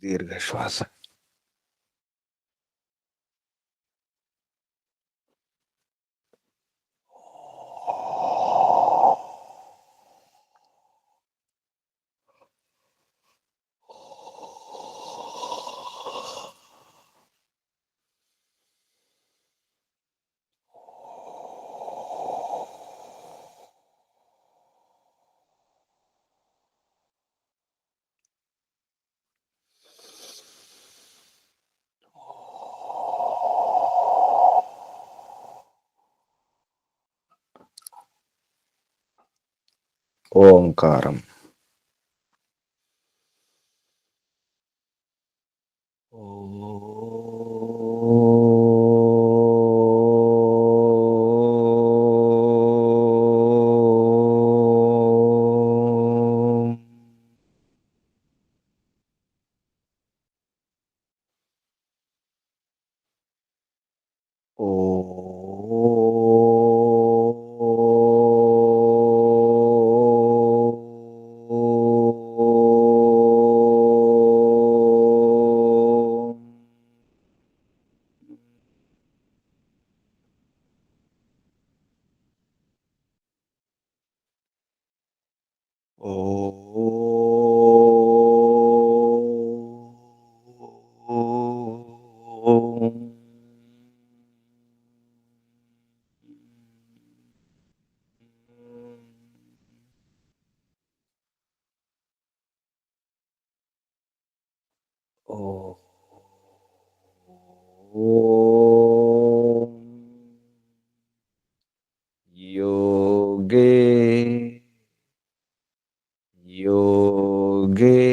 దీర్ఘ శ్వాస. ఓంకారం. योगे योगे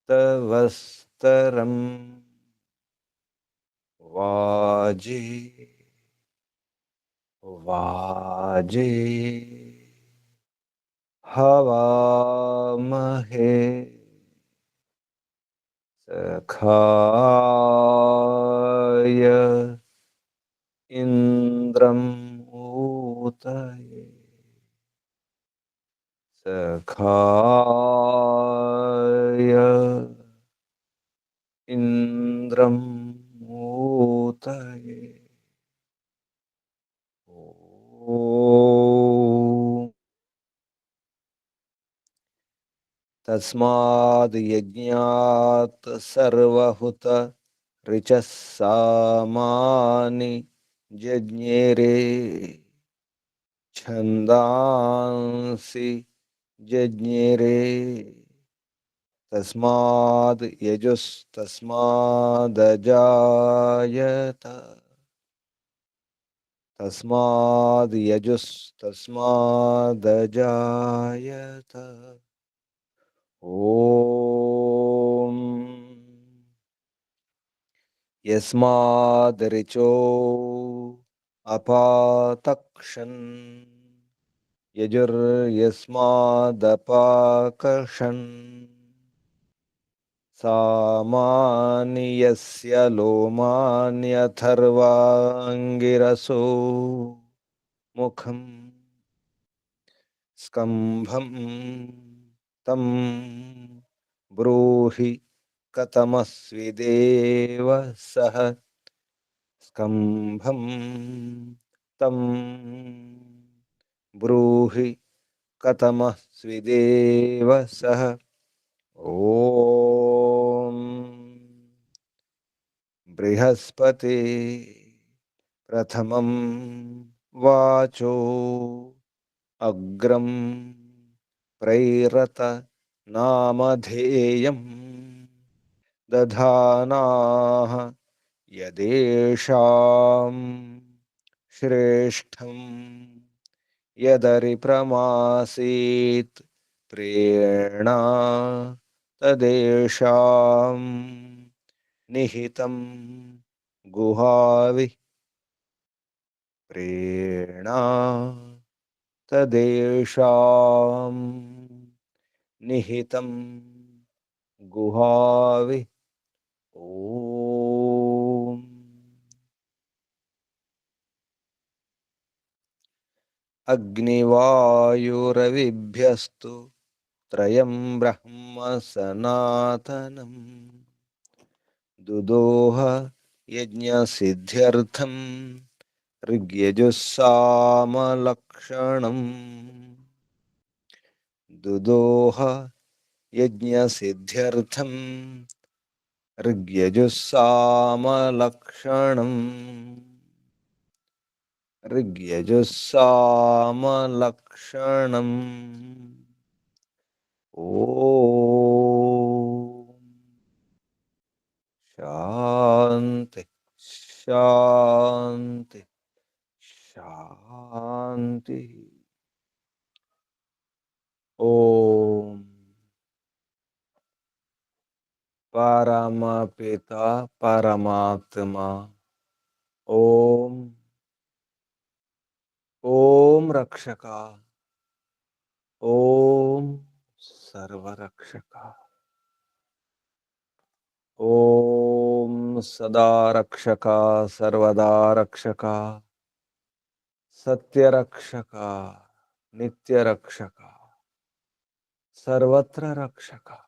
तवस्तरं वाजे वाजे हवामहे सखाय इन्द्रं ऊतये सखाय इन्द्रं ऊतये। ॐ तस्माद् यज्ञात् सर्वहुत ऋचः सामानि जज्ञेरे छन्दांसि जज्ञेरे तस्माद् यजुस्तस्मादजायत तस्माद् यजुस्तस्मादजायत। ॐ यस्माद् ऋचो अपातक्षन् यजुर्यस्मादपाकर्षन् सामानि यस्य लोमान्यथर्वाङ्गिरसो मुखम् स्कम्भं तं ब्रूहि कथमस्विदेव सः स्कम्भं तं ब्रूहि कथमस्विदेव सः। ॐ बृहस्पति प्रथमं वाचो अग्रं प्रैरत नामधेयम् दधानाः यदेषां श्रेष्ठं यदरिप्रमासीत् प्रेरणा तदेषां निहितं गुहावि प्रेरणा तदेषां निहितं गुहावि। ॐ अग्निवायुरविभ्यस्तु त्रयं ब्रह्म सनातनं दुदोह यज्ञसिद्ध्यर्थं ऋग्यजुस्सामलक्षणम् दुदोह यज्ञसिद्ध्यर्थं ऋग्यजुस्सामलक्षणम् ऋग्यजुस्सामलक्षणम् ओ शांति शांति शांति। ओम परमपिता परमात्मा। ओम ओम रक्षका। ओम सर्वरक्षका। ओम सदा रक्षका सर्वदा रक्षका सत्य रक्षका नित्य रक्षका सर्वत्र रक्षका।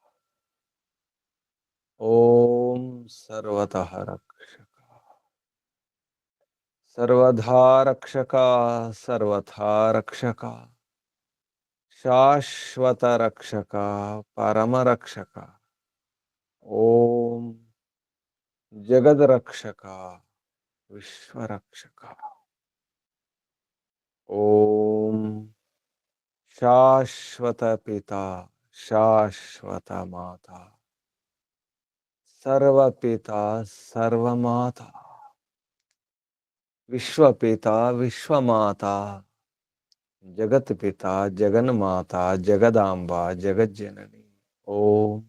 ओम सर्वतः रक्षका सर्वधा रक्षका सर्वथा रक्षका शाश्वत रक्षका परम रक्षका। ओम जगद रक्षका विश्व रक्षका। ओम शाश्वत पिता शाश्वत माता सर्व पिता सर्व माता विश्व पिता विश्व माता जगत पिता जगन माता जगदाम्बा जगत जननी। ओम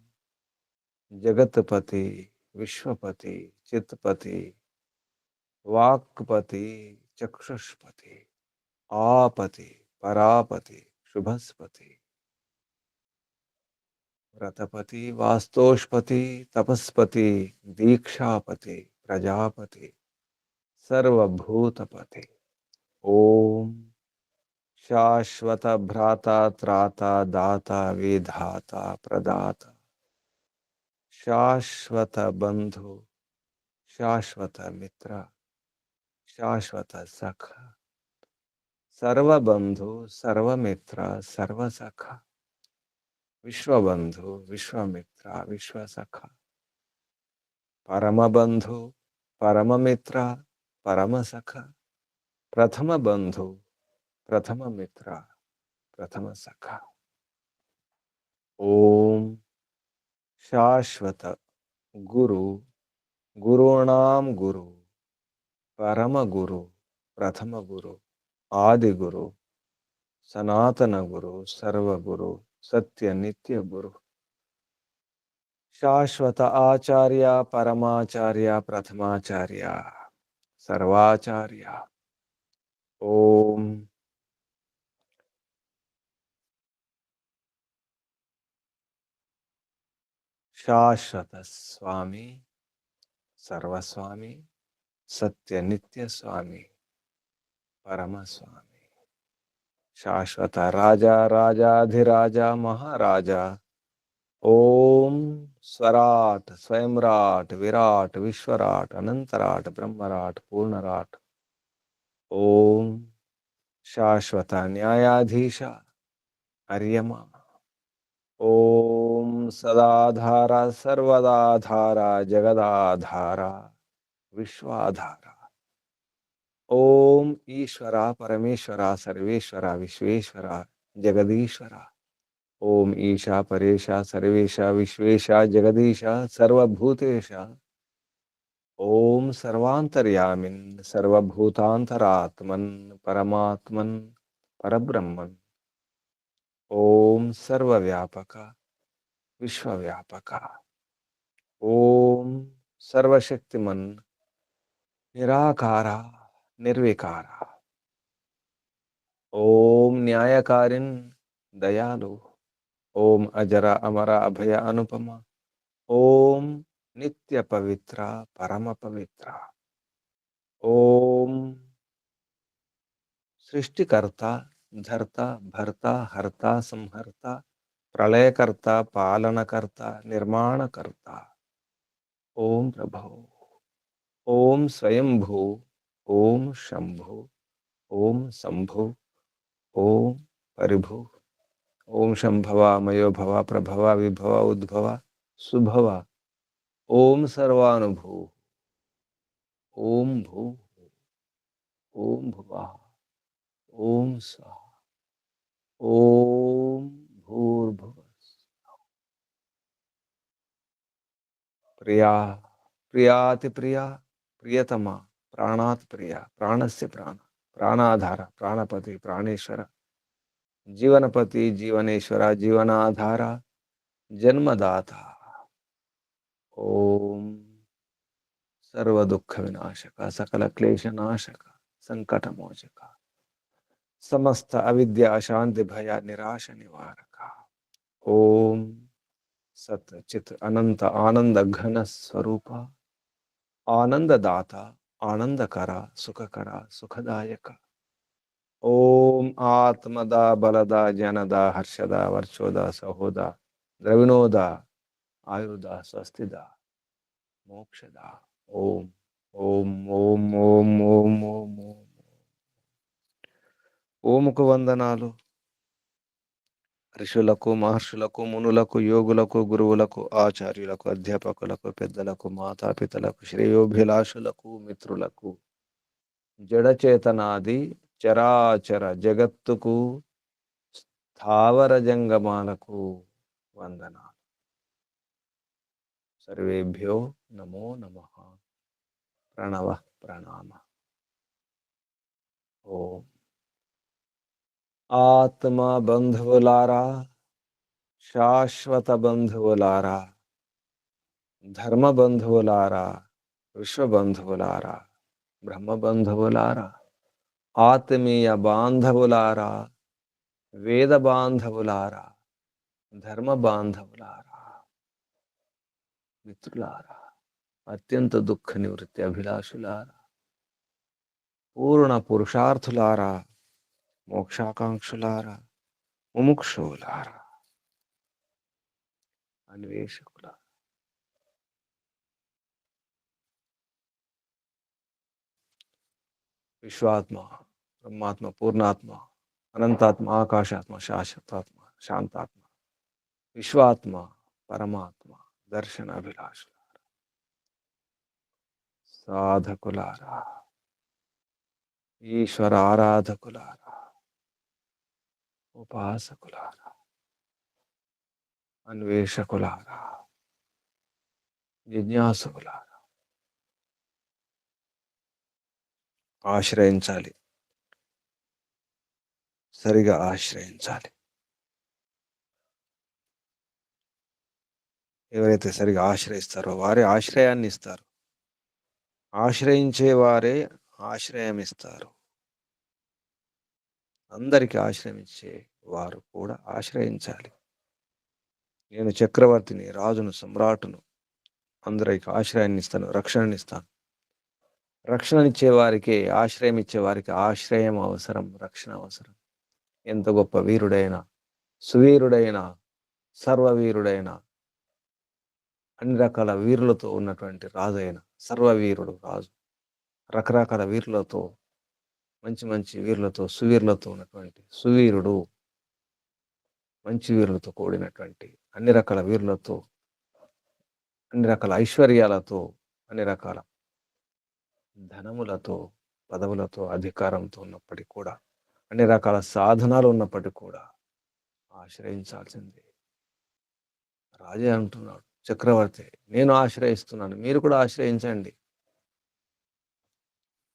जगतपति विश्वपति चित्तपति वाक्पति चक्षुष्पति आपति परापति शुभस्पति व्रतपति वास्तोषपति तपस्पति दीक्षापति प्रजापति सर्वभूतपति। ओम शाश्वत भ्राता त्राता दाता विधाता प्रदाता शाश्वत बंधु शाश्वत मित्र शाश्वत सखा सर्वबंधु सर्वमित्र सर्वसखा विश्वबंधु विश्वमित्र विश्वसखा परमबंधु परममित्र परमसखा प्रथम बंधु प्रथम मित्र प्रथम सखा। ओम शाश्वत गुरु गुरूणां गुरु परम गुरु प्रथम गुरु आदि गुरु सनातन गुरु सर्वगुरु सत्य नित्य गुरु शाश्वत आचार्य परमाचार्य प्रथमाचार्य सर्वाचार्य। ओम शाश्वत स्वामी सर्वस्वामी सत्य नित्य स्वामी परम स्वामी शाश्वत राजा राजाधिराजा महाराजा। ओम स्वराट स्वयंराट विराट विश्वराट अनंतराट ब्रह्मराट पूर्णराट। ओम शाश्वत न्यायाधीश अर्यमा। ओम सदाधारा सर्वदाधारा जगदाधारा विश्वाधारा। ओम ईश्वरा परमेश्वरा सर्वेश्वरा विश्वेश्वरा जगदीश्वरा। ओम ईशा परेशा सर्वेशा विश्वेशा जगदीशा सर्वभूतेशा। ओम सर्वांतर्यामिन सर्वभूतांतरात्मन परमात्मन परब्रह्मन। ओम सर्वव्यापक विश्वव्यापक। ओम सर्वशक्तिमन निराकारा निर्विकारा। ओम न्यायकारिन दयालु। ओम अजरा अमरा अभय अनुपमा। ओम नित्य पवित्र परम पवित्र। ओम सृष्टिकर्ता धर्ता भरता हरता संहर्ता ప్రళయకర్త, పాలనకర్త, నిర్మాణకర్త. ఓం ప్రభో. ఓం స్వయంభూ. ఓం శంభు. ఓం శంభు. ఓం పరిభూ. ఓం శంభవ, మయోభవ, ప్రభవ, విభవ, ఉద్భవ, సుభవ. ఓం సర్వానుభూ. ఓం భూ. ఓం భువ. ఓం స్వః. ఓం భూర్భువః. ప్రియా, ప్రియాతి ప్రియా, ప్రియతమ, ప్రాణాత్ ప్రియ, ప్రాణస్య ప్రాణ, ప్రాణాధార, ప్రాణపతి, ప్రాణేశ్వర, జీవనపతి, జీవనేశ్వర, జీవనాధార, జన్మదాత. ఓం సర్వదుఃఖ వినాశక, సకల క్లేశ నాశక, సంకటమోచక, సమస్త అవిద్య అశాంతి భయ నిరాశ నివారక. ఓం సత్ చిత్ అనంత ఆనంద ఘన స్వరూప, ఆనందదాత, ఆనందకర, సుఖకర, సుఖదాయక. ఓం ఆత్మద బలద జనద హర్షద వర్చోద సహోద ద్రవిణోద ఆయుర్ద స్వస్తిద మోక్షద. ఓం ఓం ఓం ఓం ఓం ఓం ఓం. ఓముకు వందనాలు. ఋషులకు, మహర్షులకు, మునులకు, యోగులకు, గురువులకు, ఆచార్యులకు, అధ్యాపకులకు, పెద్దలకు, మాతాపితలకు, శ్రేయోభిలాషులకు, మిత్రులకు, జడచేతనాది చరాచర జగత్తుకు, స్థావర జంగమాలకు వందనాలు. సర్వేభ్యో నమో నమః. ప్రణవ ప్రణామ. ఓం. ఆత్మ బంధువులారా, శాశ్వత బంధువులారా, ధర్మ బంధువులారా, విశ్వబంధువులారా, బ్రహ్మబంధువులారా, ఆత్మీయ బాంధవులారా, వేద బాంధవులారా, ధర్మ బాంధవులారా, మిత్రులారా, అత్యంత దుఃఖ నివృత్తి అభిలాషులారా, పూర్ణ పురుషార్థులారా, మోక్షాకాంక్షులారా, ముముక్షువులారా, అన్వేషకులారా, విశ్వాత్మ, బ్రహ్మాత్మ, పూర్ణాత్మ, అనంతాత్మ, ఆకాశాత్మ, శాశ్వతాత్మ, శాంతాత్మ, విశ్వాత్మ, పరమాత్మ, దర్శనాభిలాషులారా, సాధకులారా, ఈశ్వర ఆరాధకులారా, ఉపాసకులారా, అన్వేషకులారా, జిజ్ఞాసుకులారా, ఆశ్రయించాలి, సరిగా ఆశ్రయించాలి. ఎవరైతే సరిగా ఆశ్రయిస్తారో వారే ఆశ్రయాన్ని ఇస్తారు. ఆశ్రయించే వారే ఆశ్రయం ఇస్తారు. అందరికీ ఆశ్రయం ఇచ్చే వారు కూడా ఆశ్రయించాలి. నేను చక్రవర్తిని, రాజును, సమ్రాటును, అందరికి ఆశ్రయాన్ని ఇస్తాను, రక్షణనిస్తాను. రక్షణనిచ్చే వారికి, ఆశ్రయం ఇచ్చే వారికి ఆశ్రయం అవసరం, రక్షణ అవసరం. ఎంత గొప్ప వీరుడైనా, సువీరుడైన, సర్వవీరుడైన, అన్ని రకాల వీరులతో ఉన్నటువంటి రాజు అయిన, సర్వవీరుడు రాజు, రకరకాల వీరులతో, మంచి మంచి వీరులతో, సువీరులతో ఉన్నటువంటి సువీరుడు, మంచి వీరులతో కూడినటువంటి, అన్ని రకాల వీరులతో, అన్ని రకాల ఐశ్వర్యాలతో, అన్ని రకాల ధనములతో, పదవులతో, అధికారంతో ఉన్నప్పటికీ కూడా, అన్ని రకాల సాధనాలు ఉన్నప్పటికీ కూడా ఆశ్రయించాల్సిందే. రాజే అంటున్నాడు, చక్రవర్తి నేను ఆశ్రయిస్తున్నాను, మీరు కూడా ఆశ్రయించండి.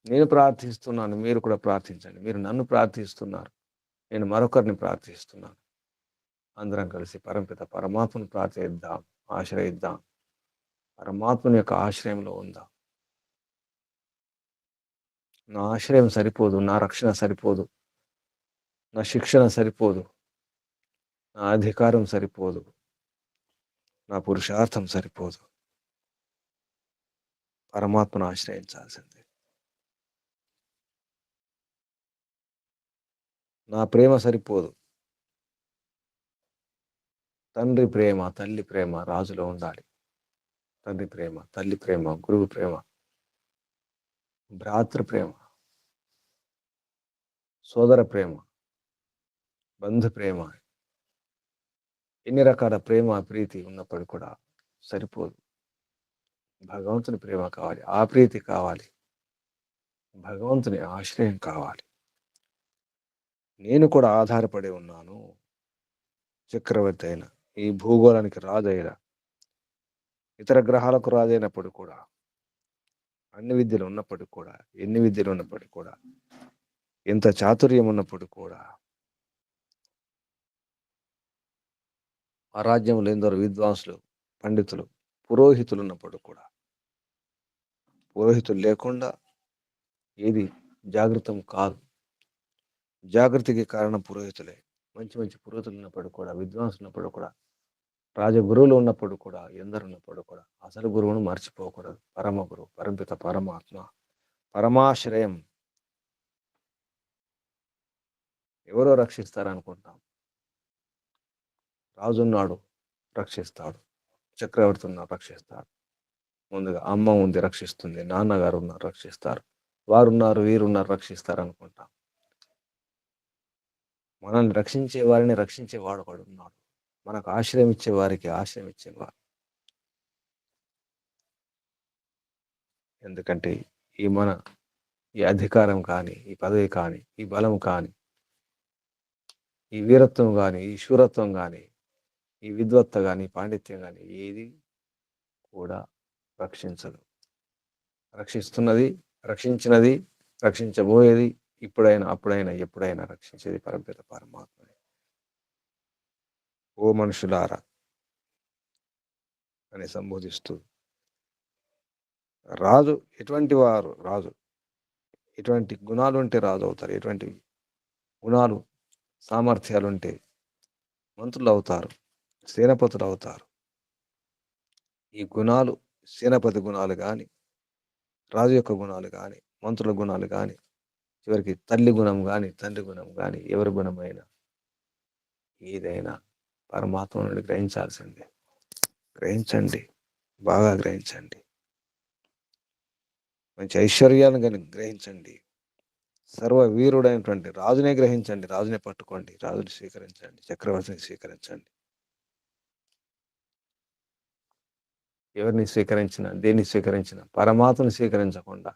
నేను ప్రార్థిస్తున్నాను, మీరు కూడా ప్రార్థించండి. మీరు నన్ను ప్రార్థిస్తున్నారు, నేను మరొకరిని ప్రార్థిస్తున్నాను. అందరం కలిసి పరమపిత పరమాత్మను ప్రార్థిద్దాం, ఆశ్రయిద్దాం. పరమాత్మని యొక్క ఆశ్రయంలో ఉందాం. నా ఆశ్రయం సరిపోదు, నా రక్షణ సరిపోదు, నా శిక్షణ సరిపోదు, నా అధికారం సరిపోదు, నా పురుషార్థం సరిపోదు. పరమాత్మను ఆశ్రయించాల్సిందే. నా ప్రేమ సరిపోదు, తండ్రి ప్రేమ, తల్లి ప్రేమ రాజులో ఉండాలి. తండ్రి ప్రేమ, తల్లి ప్రేమ, గురువు ప్రేమ, భ్రాతృ ప్రేమ, సోదర ప్రేమ, బంధు ప్రేమ, ఎన్ని రకాల ప్రేమ ప్రీతి ఉన్నప్పటికీ కూడా సరిపోదు. భగవంతుని ప్రేమ కావాలి, ఆ ప్రీతి కావాలి, భగవంతుని ఆశ్రయం కావాలి. నేను కూడా ఆధారపడి ఉన్నాను. చక్రవర్తి అయిన, ఈ భూగోళానికి రాజైన, ఇతర గ్రహాలకు రాజైనప్పుడు కూడా, అన్ని విద్యలు ఉన్నప్పటికి కూడా, ఎన్ని విద్యలు ఉన్నప్పటికీ కూడా, ఎంత చాతుర్యం ఉన్నప్పుడు కూడా, ఆ రాజ్యంలో ఎందరో విద్వాంసులు, పండితులు, పురోహితులు ఉన్నప్పుడు కూడా, పురోహితులు లేకుండా ఏది జాగృతం కాదు. జాగృతికి కారణం పురోహితులే. మంచి మంచి పురోహితులు ఉన్నప్పుడు కూడా, విద్వాంసులు ఉన్నప్పుడు కూడా, రాజగురువులు ఉన్నప్పుడు కూడా, ఎందరు ఉన్నప్పుడు కూడా అసలు గురువును మర్చిపోకూడదు. పరమ గురువు, పరమిత పరమాత్మ, పరమాశ్రయం. ఎవరో రక్షిస్తారనుకుంటాం. రాజున్నాడు, రక్షిస్తాడు. చక్రవర్తి ఉన్నాడు, రక్షిస్తాడు. ముందుగా అమ్మ ఉంది, రక్షిస్తుంది. నాన్నగారు ఉన్నారు, రక్షిస్తారు. వారున్నారు, వీరున్నారు, రక్షిస్తారు అనుకుంటాం. మనల్ని రక్షించే వారిని రక్షించేవాడు ఒకడు ఉన్నాడు. మనకు ఆశ్రయం ఇచ్చే వారికి ఆశ్రయం ఇచ్చేవాడు. ఎందుకంటే ఈ అధికారం కానీ, ఈ పదవి కానీ, ఈ బలం కానీ, ఈ వీరత్వం కానీ, ఈ శూరత్వం కానీ, ఈ విద్వత్త కానీ, పాండిత్యం కానీ ఏది కూడా రక్షించదు. రక్షిస్తున్నది, రక్షించినది, రక్షించబోయేది ఇప్పుడైనా, అప్పుడైనా, ఎప్పుడైనా రక్షించేది పరమపిత పరమాత్మే. ఓ మనుషులారా అని సంబోధిస్తూ, రాజు ఎటువంటి వారు? రాజు ఎటువంటి గుణాలు ఉంటే రాజు అవుతారు, ఎటువంటి గుణాలు, సామర్థ్యాలు ఉంటే మంత్రులు అవుతారు, సేనాపతులు అవుతారు. ఈ గుణాలు, సేనాపతి గుణాలు కానీ, రాజు యొక్క గుణాలు కానీ, మంత్రుల గుణాలు కానీ, చివరికి తల్లి గుణం కానీ, తండ్రి గుణం కానీ, ఎవరి గుణమైనా ఏదైనా పరమాత్మ నుండి గ్రహించాల్సిందే. గ్రహించండి, బాగా గ్రహించండి. మంచి ఐశ్వర్యాలను కానీ గ్రహించండి. సర్వ వీరుడైనటువంటి రాజునే గ్రహించండి, రాజునే పట్టుకోండి, రాజుని స్వీకరించండి, చక్రవర్తిని స్వీకరించండి. ఎవరిని స్వీకరించినా, దేన్ని స్వీకరించినా పరమాత్మను స్వీకరించకుండా,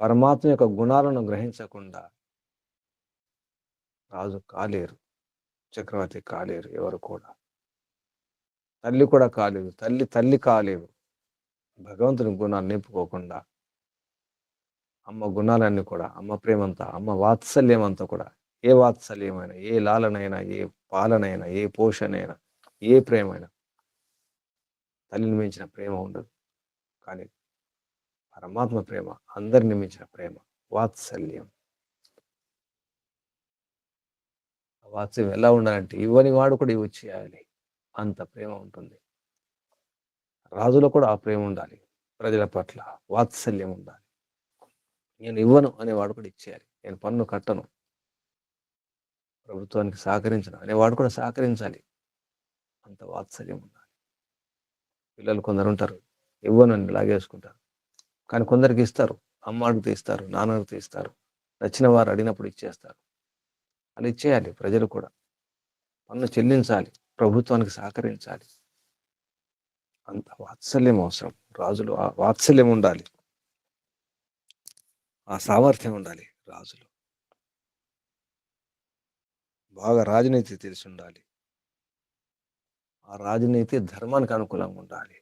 పరమాత్మ యొక్క గుణాలను గ్రహించకుండా రాజు కాలేరు, చక్రవర్తి కాలేరు. ఎవరు కూడా, తల్లి కూడా కాలేదు, తల్లి కాలేదు. భగవంతుని గుణాలు నింపుకోకుండా, అమ్మ గుణాలన్నీ కూడా, అమ్మ ప్రేమంతా, అమ్మ వాత్సల్యం అంతా కూడా, ఏ వాత్సల్యమైనా, ఏ లాలనైనా, ఏ పాలనైనా, ఏ పోషణైనా, ఏ ప్రేమైనా తల్లిని మించిన ప్రేమ ఉండదు. కానీ పరమాత్మ ప్రేమ అందరిని మించిన ప్రేమ, వాత్సల్యం. వాత్సల్యం ఎలా ఉండాలంటే ఇవ్వని వాడు కూడా ఇవ్వచేయాలి, అంత ప్రేమ ఉంటుంది. రాజులో కూడా ఆ ప్రేమ ఉండాలి, ప్రజల పట్ల వాత్సల్యం ఉండాలి. నేను ఇవ్వను అనేవాడు కూడా ఇచ్చేయాలి. నేను పన్ను కట్టను, ప్రభుత్వానికి సహకరించను అనేవాడు కూడా సహకరించాలి, అంత వాత్సల్యం ఉండాలి. పిల్లలు కొందరు ఉంటారు, ఇవ్వనని లాగేసుకుంటారు. కానీ కొందరికి ఇస్తారు, అమ్మ అడిగితే ఇస్తారు, నాన్న అడిగితే ఇస్తారు, నచ్చిన వారు అడిగినప్పుడు ఇచ్చేస్తారు. అలా ఇచ్చేయాలి. ప్రజలు కూడా పన్ను చెల్లించాలి, ప్రభుత్వానికి సహకరించాలి. అంత వాత్సల్యం అవసరం. రాజులు ఆ వాత్సల్యం ఉండాలి, ఆ సామర్థ్యం ఉండాలి. రాజులు బాగా రాజనీతి తెలిసి ఉండాలి. ఆ రాజనీతి ధర్మానికి అనుకూలంగా ఉండాలి.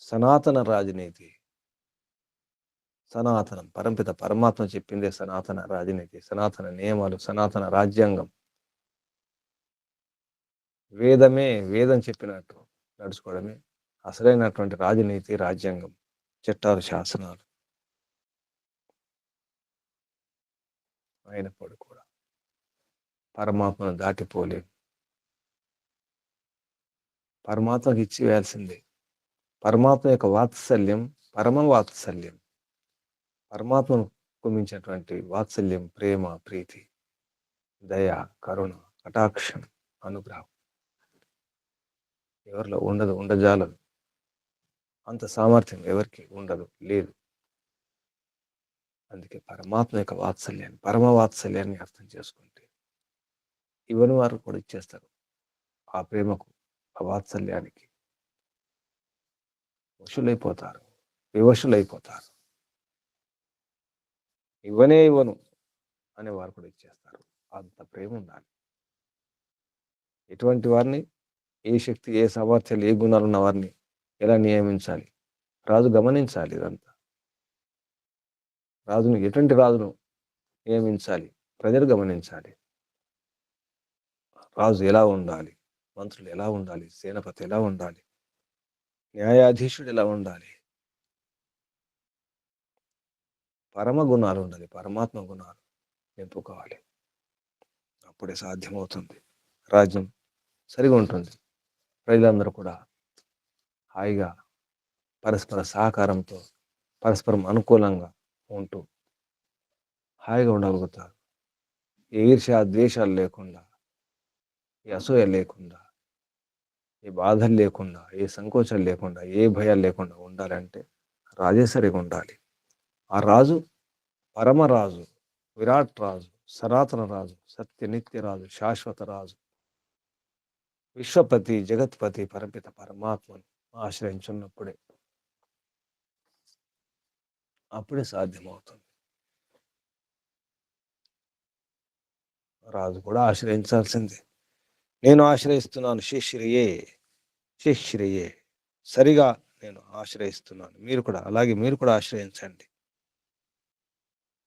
సనాతన రాజనీతి, సనాతనం, పరంపిత పరమాత్మ చెప్పిందే సనాతన రాజనీతి, సనాతన నియమాలు, సనాతన రాజ్యాంగం. వేదమే, వేదం చెప్పినట్టు నడుచుకోవడమే అసలైనటువంటి రాజనీతి, రాజ్యాంగం, చట్టాలు, శాసనాలు. అయినప్పుడు కూడా పరమాత్మను దాటిపోలేం. పరమాత్మకి ఇచ్చి వేయాల్సిందే. పరమాత్మ యొక్క వాత్సల్యం పరమ వాత్సల్యం. పరమాత్మను కుమించినటువంటి వాత్సల్యం, ప్రేమ, ప్రీతి, దయ, కరుణ, కటాక్షం అనుగ్రహం ఎవరిలో ఉండదు, ఉండజాలదు. అంత సామర్థ్యం ఎవరికి ఉండదు, లేదు. అందుకే పరమాత్మ యొక్క వాత్సల్యాన్ని, పరమ వాత్సల్యాన్ని అర్థం చేసుకుంటే ఇవ్వని వారు కూడా ఇచ్చేస్తారు. ఆ ప్రేమకు, ఆ వాత్సల్యానికి వశులైపోతారు, వివశులైపోతారు. ఇవ్వనే ఇవ్వను అనే వారు కూడా ఇచ్చేస్తారు. అంత ప్రేమ ఉండాలి. ఎటువంటి వారిని, ఏ శక్తి, ఏ సామర్థ్యాలు, ఏ గుణాలు ఉన్న వారిని ఎలా నియమించాలి, రాజు గమనించాలి. ఇదంతా రాజును, ఎటువంటి రాజును నియమించాలి, ప్రజలు గమనించాలి. రాజు ఎలా ఉండాలి, మంత్రులు ఎలా ఉండాలి, సేనాపతి ఎలా ఉండాలి, న్యాయాధీశుడు ఎలా ఉండాలి, పరమ గుణాలు ఉండాలి, పరమాత్మ గుణాలు నింపుకోవాలి. అప్పుడే సాధ్యమవుతుంది. రాజ్యం సరిగా ఉంటుంది. ప్రజలందరూ కూడా హాయిగా పరస్పర సహకారంతో, పరస్పరం అనుకూలంగా ఉంటూ హాయిగా ఉండగలుగుతారు. ఏ ఈర్ష్య, ద్వేషాలు లేకుండా, ఏ అసూయ లేకుండా, ఏ బాధలు లేకుండా, ఏ సంకోచాలు లేకుండా, ఏ భయాలు లేకుండా ఉండాలంటే రాజే సరిగా ఉండాలి. ఆ రాజు పరమరాజు, విరాట్ రాజు, సనాతన రాజు, సత్య నిత్య రాజు, శాశ్వత రాజు, విశ్వపతి, జగత్పతి, పరపిత పరమాత్మను ఆశ్రయించున్నప్పుడే అప్పుడే సాధ్యమవుతుంది. రాజు కూడా ఆశ్రయించాల్సిందే. నేను ఆశ్రయిస్తున్నాను శిష్రియే, శిష్రియే, సరిగా నేను ఆశ్రయిస్తున్నాను. మీరు కూడా ఆశ్రయించండి.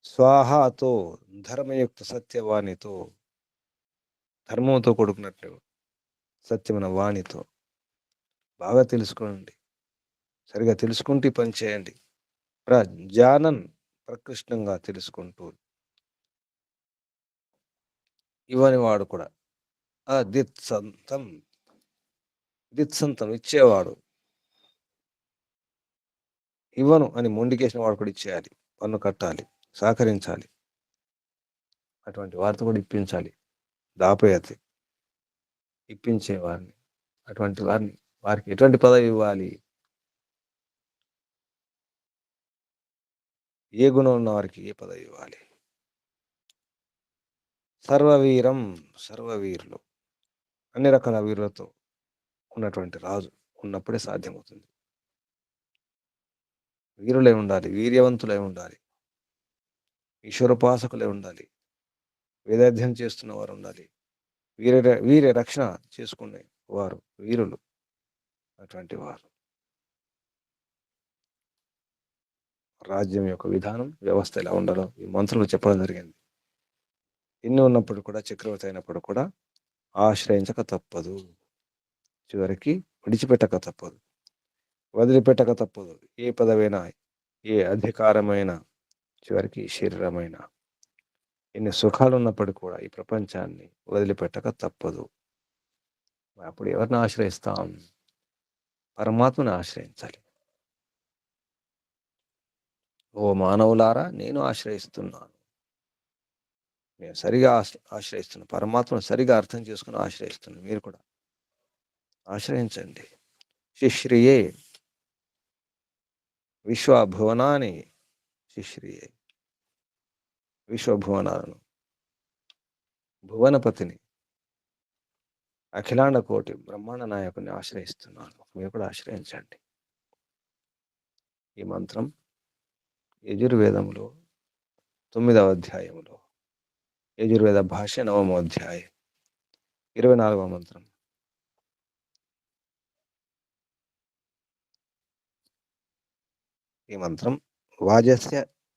స్వాహాతో, ధర్మయుక్త సత్యవాణితో, ధర్మంతో కూడుకున్నట్లు సత్యమైన వాణితో బాగా తెలుసుకోండి. సరిగా తెలుసుకుంటూ పని చేయండి. ప్రజానన్, ప్రకృష్టంగా తెలుసుకుంటూ. ఇవని వాడు కూడా దిత్సంతం, దిత్సంతం ఇచ్చేవాడు. ఇవ్వను అని మొండికేసిన వాడు కూడా ఇచ్చేయాలి, పన్ను కట్టాలి, సహకరించాలి. అటువంటి వారితో కూడా ఇప్పించాలి. దాపయతి, ఇప్పించేవారిని, అటువంటి వారిని, వారికి ఎటువంటి పదవి ఇవ్వాలి, ఏ గుణం ఉన్న వారికి ఏ పదవి ఇవ్వాలి. సర్వవీరం, సర్వవీరులు, అన్ని రకాల వీరులతో ఉన్నటువంటి రాజు ఉన్నప్పుడే సాధ్యమవుతుంది. వీరులై ఉండాలి, వీర్యవంతులై ఉండాలి, ఈశ్వరోపాసకులై ఉండాలి, వేదాధ్యయనం చేస్తున్న వారు ఉండాలి, వీర రక్షణ చేసుకునే వారు వీరులు. అటువంటి వారు రాజ్యం యొక్క విధానం, వ్యవస్థ ఎలా ఉండాలో ఈ మంత్రులు చెప్పడం జరిగింది. ఎన్ని ఉన్నప్పుడు కూడా, చక్రవర్తి అయినప్పుడు కూడా ఆశ్రయించక తప్పదు. చివరికి విడిచిపెట్టక తప్పదు, వదిలిపెట్టక తప్పదు. ఏ పదవైనా, ఏ అధికారమైనా, చివరికి శరీరమైన, ఎన్ని సుఖాలు ఉన్నప్పటికీ కూడా ఈ ప్రపంచాన్ని వదిలిపెట్టక తప్పదు. అప్పుడు ఎవరిని ఆశ్రయిస్తాం? పరమాత్మను ఆశ్రయించాలి. ఓ మానవులారా, నేను ఆశ్రయిస్తున్నాను. నేను సరిగా ఆశ్రయిస్తున్నాను. పరమాత్మను సరిగా అర్థం చేసుకుని ఆశ్రయిస్తున్నాను. మీరు కూడా ఆశ్రయించండి. శిశ్రియే, విశ్వభువనాన్ని, శిశ్రియే, విశ్వభువనాలను, భువనపతిని, అఖిలాండ కోటి బ్రహ్మాండ నాయకుని ఆశ్రయిస్తున్నాను. మీరు కూడా ఆశ్రయించండి. ఈ మంత్రం యజుర్వేదంలో 9వ అధ్యాయంలో, యజుర్వేద భాష 9వ అధ్యాయం 24వ మంత్రం. ఈ మంత్రం వాజస్య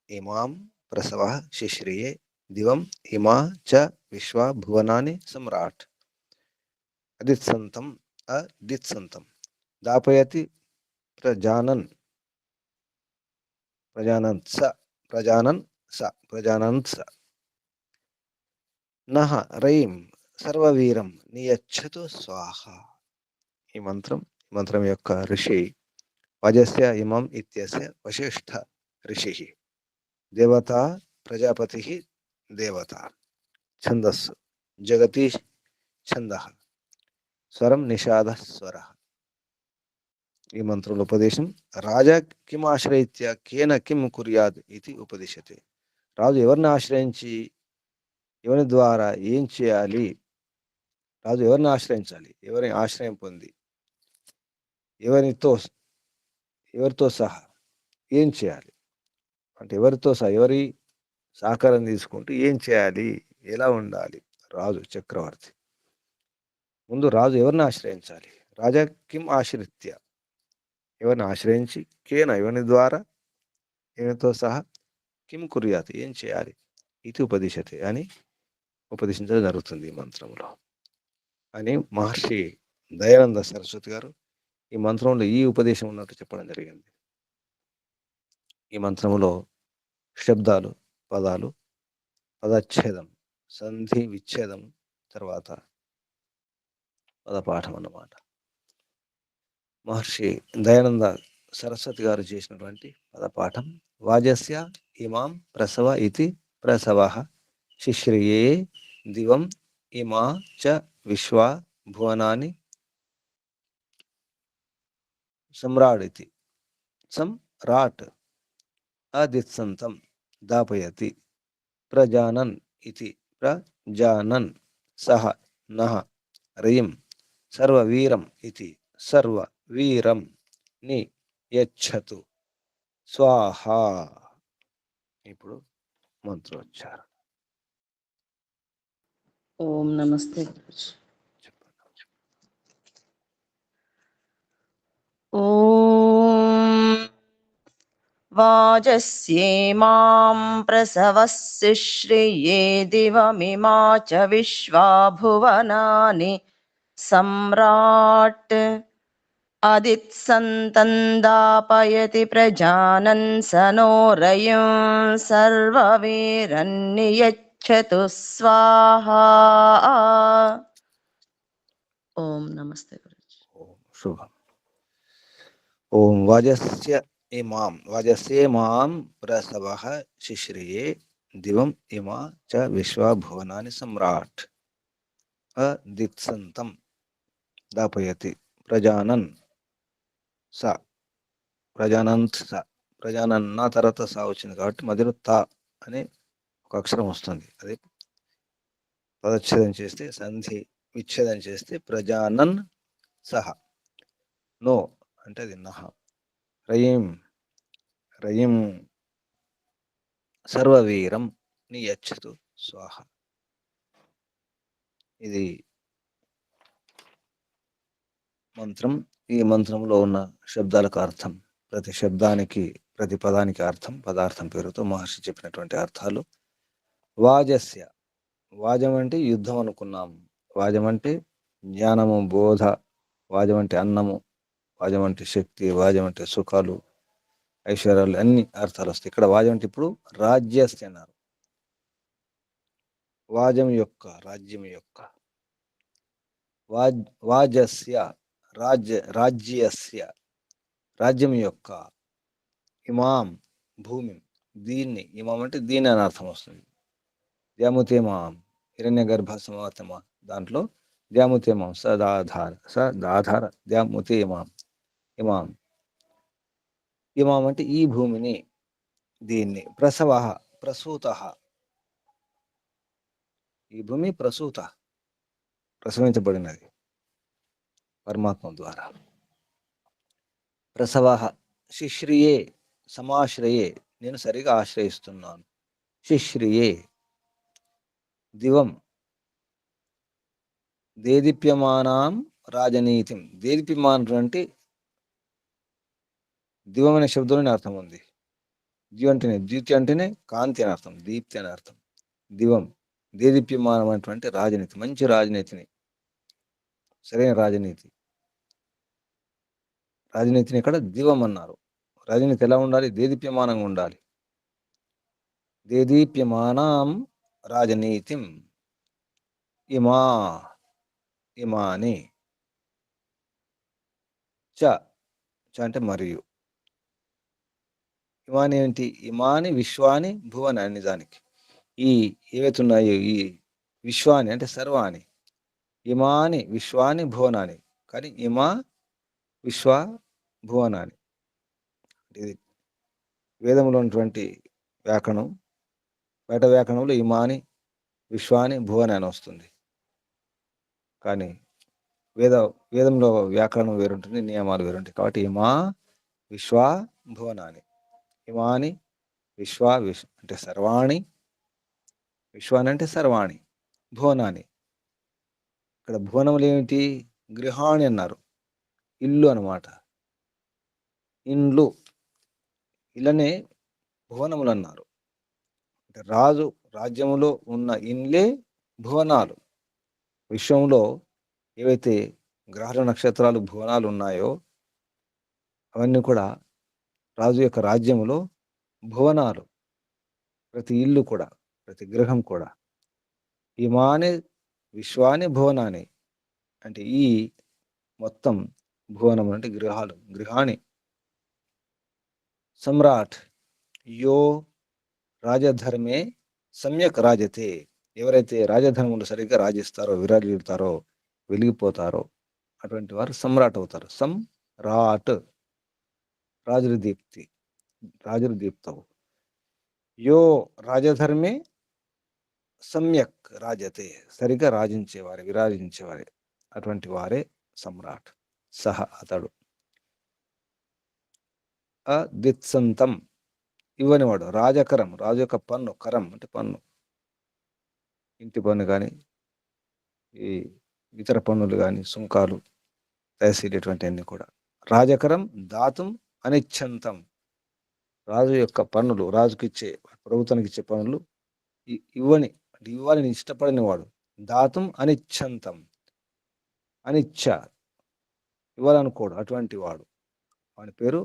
ఇమాం ప్రసవ శిశ్రియే దివం ఇమా చ విశ్వ భువనాని సమ్రాట్ అదిత్సంతం అదిత్సంతం దాపయతి ప్రజానన్ ప్రజానన్ స ప్రజానన్ స ప్రజానన్ స నహ రైం సర్వవీరం నియచ్చతు స్వాహ. ఈ మంత్రం యొక్క ఋషి వాజస్య ఇమం ఇత్యస్య వశిష్ఠ ఋషి, దేవత ప్రజాపతి దేవత, ఛందస్సు జగతి ఛంద, స్వరం నిషాద స్వర. ఈ మంత్రంలో ఉపదేశం. రాజా కిం ఆశ్రయిత్య కేన కిం కుర్యాద్ ఇది ఉపదిశతే. రాజు ఎవరిని ఆశ్రయించి ఎవరి ద్వారా ఏం చేయాలి, రాజు ఎవరిని ఆశ్రయించాలి, ఎవరిని ఆశ్రయం పొంది ఎవరితో సహా ఏం చేయాలి అంటే ఎవరితో సహా ఎవరి సహకారం తీసుకుంటూ ఏం చేయాలి, ఎలా ఉండాలి రాజు చక్రవర్తి. ముందు రాజు ఎవరిని ఆశ్రయించాలి, రాజా కిం ఆశ్రిత్య ఎవరిని ఆశ్రయించి, కేన ఎవరి ద్వారా, ఎవరితో సహా, కిం కుర్యాత్ ఏం చేయాలి, ఇది ఉపదిశతే అని ఉపదేశించడం జరుగుతుంది ఈ మంత్రంలో అని మహర్షి దయానంద సరస్వతి గారు ఈ మంత్రంలో ఈ ఉపదేశం ఉన్నట్టు చెప్పడం జరిగింది. ఈ మంత్రంలో శబ్దాలు, పదాలు, పదచ్ఛేదం, సంధి విచ్ఛేదం, తర్వాత పదపాఠం అన్నమాట. మహర్షి దయానంద సరస్వతి గారు చేసినటువంటి పదపాఠం. వాజస్య ఇమాం ప్రసవ ఇతి ప్రసవ శిశ్రియే దివం ఇమా చ విశ్వా భువనాని సమ్రాడితి సమ్రాట్ అదిత్సంతం దాపయతి ప్రజానన్ ఇతి ప్రజానన్ సహ నః రయిం సర్వవీరం ఇతి సర్వవీరం ని యచ్చతు స్వాహా. ఇప్పుడు మంత్రోచ్చారణ. ఓం నమస్తే. ఓం వాజస్యేమాం ప్రసవస్య శ్రియే దివమిమా చ విశ్వా భువనాని సమ్రాట్ అదిత్సంతందాపయతి ప్రజానన్ సనో రయం సర్వవీరన్నియచ్చతు స్వాహా. ఓం నమస్తే గురుజీ. ఓం శుభం. ఓం వాజస్య వాజస్యేమాం ప్రసవః శిశ్రియే దివం ఇమా చ విశ్వా భువనాని సమ్రాట్ అదిత్సంతం దాపయతి ప్రజానన్ స ప్రజానన్న తర్వాత సా వచ్చింది కాబట్టి మధ్యలో తా అనే ఒక అక్షరం వస్తుంది. అది పదచ్ఛేదం చేస్తే సంధి విచ్ఛేదం చేస్తే ప్రజానన్ సహ. నో అంటే అది నహ. రయీం రయీం సర్వవీరం ని యచ్చతు స్వాహ. ఇది మంత్రం. ఈ మంత్రంలో ఉన్న శబ్దాలకు అర్థం, ప్రతి శబ్దానికి ప్రతి పదానికి అర్థం, పదార్థం పేరుతో మహర్షి చెప్పినటువంటి అర్థాలు. వాజస్య, వాజం అంటే యుద్ధం అనుకున్నాం, వాజం అంటే జ్ఞానము, బోధ, వాజం అంటే అన్నము, వాజం అంటే శక్తి, వాజం అంటే సుఖాలు, ఐశ్వర్యాలు, అన్ని అర్థాలు వస్తాయి. ఇక్కడ వాజం అంటే ఇప్పుడు రాజ్యస్య అన్నారు. వాజం యొక్క, రాజ్యం యొక్క. వాజస్య రాజ్యస్య రాజ్యం యొక్క. ఇమాం భూమి, దీన్ని, ఇమాం అంటే దీని అని అర్థం వస్తుంది. ద్యాముతేమాం హిరణ్య గర్భ సమాతమ దాంట్లో ద్యాముతేమాం సదాధార ద్యాముతేమాం ఇమాం. ఇమాం అంటే ఈ భూమిని, దీన్ని. ప్రసవ ప్రసూత, ఈ భూమి ప్రసూత ప్రసవించబడినది పరమాత్మ ద్వారా. ప్రసవ శిశ్రియే సమాశ్రయే నేను సరిగా ఆశ్రయిస్తున్నాను. శిశ్రియే దివం దేదీప్యమానాం రాజనీతిం. దేదీప్యమానం అంటే దివం అనే శబ్దంలోనే అర్థం ఉంది. దివ్ అంటేనే ద్వితీయ అంటేనే కాంతి అని అర్థం, దీప్తి అని అర్థం. దివం దేదీప్యమానం అనేటువంటి రాజనీతి, మంచి రాజనీతిని, సరైన రాజనీతిని ఇక్కడ దివం అన్నారు. రాజనీతి ఎలా ఉండాలి? దేదీప్యమానంగా ఉండాలి. దేదీప్యమానాం రాజనీతిం ఇమాని చ అంటే మరియు. ఇమాని ఏంటి? ఇమాని విశ్వాని భువని అన్ని దానికి. ఈ ఏవైతున్నాయో ఈ విశ్వాని అంటే సర్వాని, ఇమాని విశ్వాని భువనాని, కానీ ఇమా విశ్వ భువనాని. ఇది వేదంలో ఉన్నటువంటి వ్యాకరణం. బయట వ్యాకరణంలో ఇమాని విశ్వాని భువని అని వస్తుంది. కానీ వేదంలో వ్యాకరణం వేరుంటుంది, నియమాలు వేరుంటాయి. కాబట్టి ఇమా విశ్వ భువనాని. ఇమాని విశ్వ అంటే సర్వాణి, విశ్వాని అంటే సర్వాణి, భువనాని. ఇక్కడ భువనములు ఏమిటి? గృహాణి అన్నారు, ఇల్లు అనమాట. ఇండ్లు, ఇళ్ళనే భువనములు అన్నారు. అంటే రాజు రాజ్యములో ఉన్న ఇండ్లే భువనాలు. విశ్వంలో ఏవైతే గ్రహాల నక్షత్రాలు భువనాలు ఉన్నాయో అవన్నీ కూడా రాజు యొక్క రాజ్యములో భువనాలు. ప్రతి ఇల్లు కూడా, ప్రతి గృహం కూడా. ఇమాని విశ్వాని భువనాని అంటే ఈ మొత్తం భువనం అంటే గృహాలు, గృహాణి. సమ్రాట్ యో రాజధర్మే సమ్యక్ రాజతే, ఎవరైతే రాజధర్మములు సరిగ్గా రాజిస్తారో, విరాజిల్లుతారో, వెలిగిపోతారో అటువంటి వారు సమ్రాట్ అవుతారు. రాట్ రాజుల దీప్తి, రాజుల దీప్తవు. యో రాజధర్మే సమ్యక్ రాజతే, సరిగ్గా రాజించేవారే, విరాజించేవారే, అటువంటి వారే సమ్రాట్. సహ అతడు. అదిత్సంతం ఇవ్వనివాడు. రాజకరం, రాజు యొక్క పన్ను. కరం అంటే పన్ను, ఇంటి పన్ను కానీ, ఈ ఇతర పన్నులు కానీ, సుంకాలు, తహసీల్ ఇటువంటివన్నీ కూడా. రాజకరం దాతుం అనిచ్ఛంతం, రాజు యొక్క పన్నులు, రాజుకి ఇచ్చే, ప్రభుత్వానికి ఇచ్చే పన్నులు ఇవ్వని అంటే ఇవ్వాలని ఇష్టపడిన వాడు. దాతుం అనిచ్ఛంతం, అనిచ్ఛ ఇవ్వాలనుకోడు అటువంటి వాడు, వాని పేరు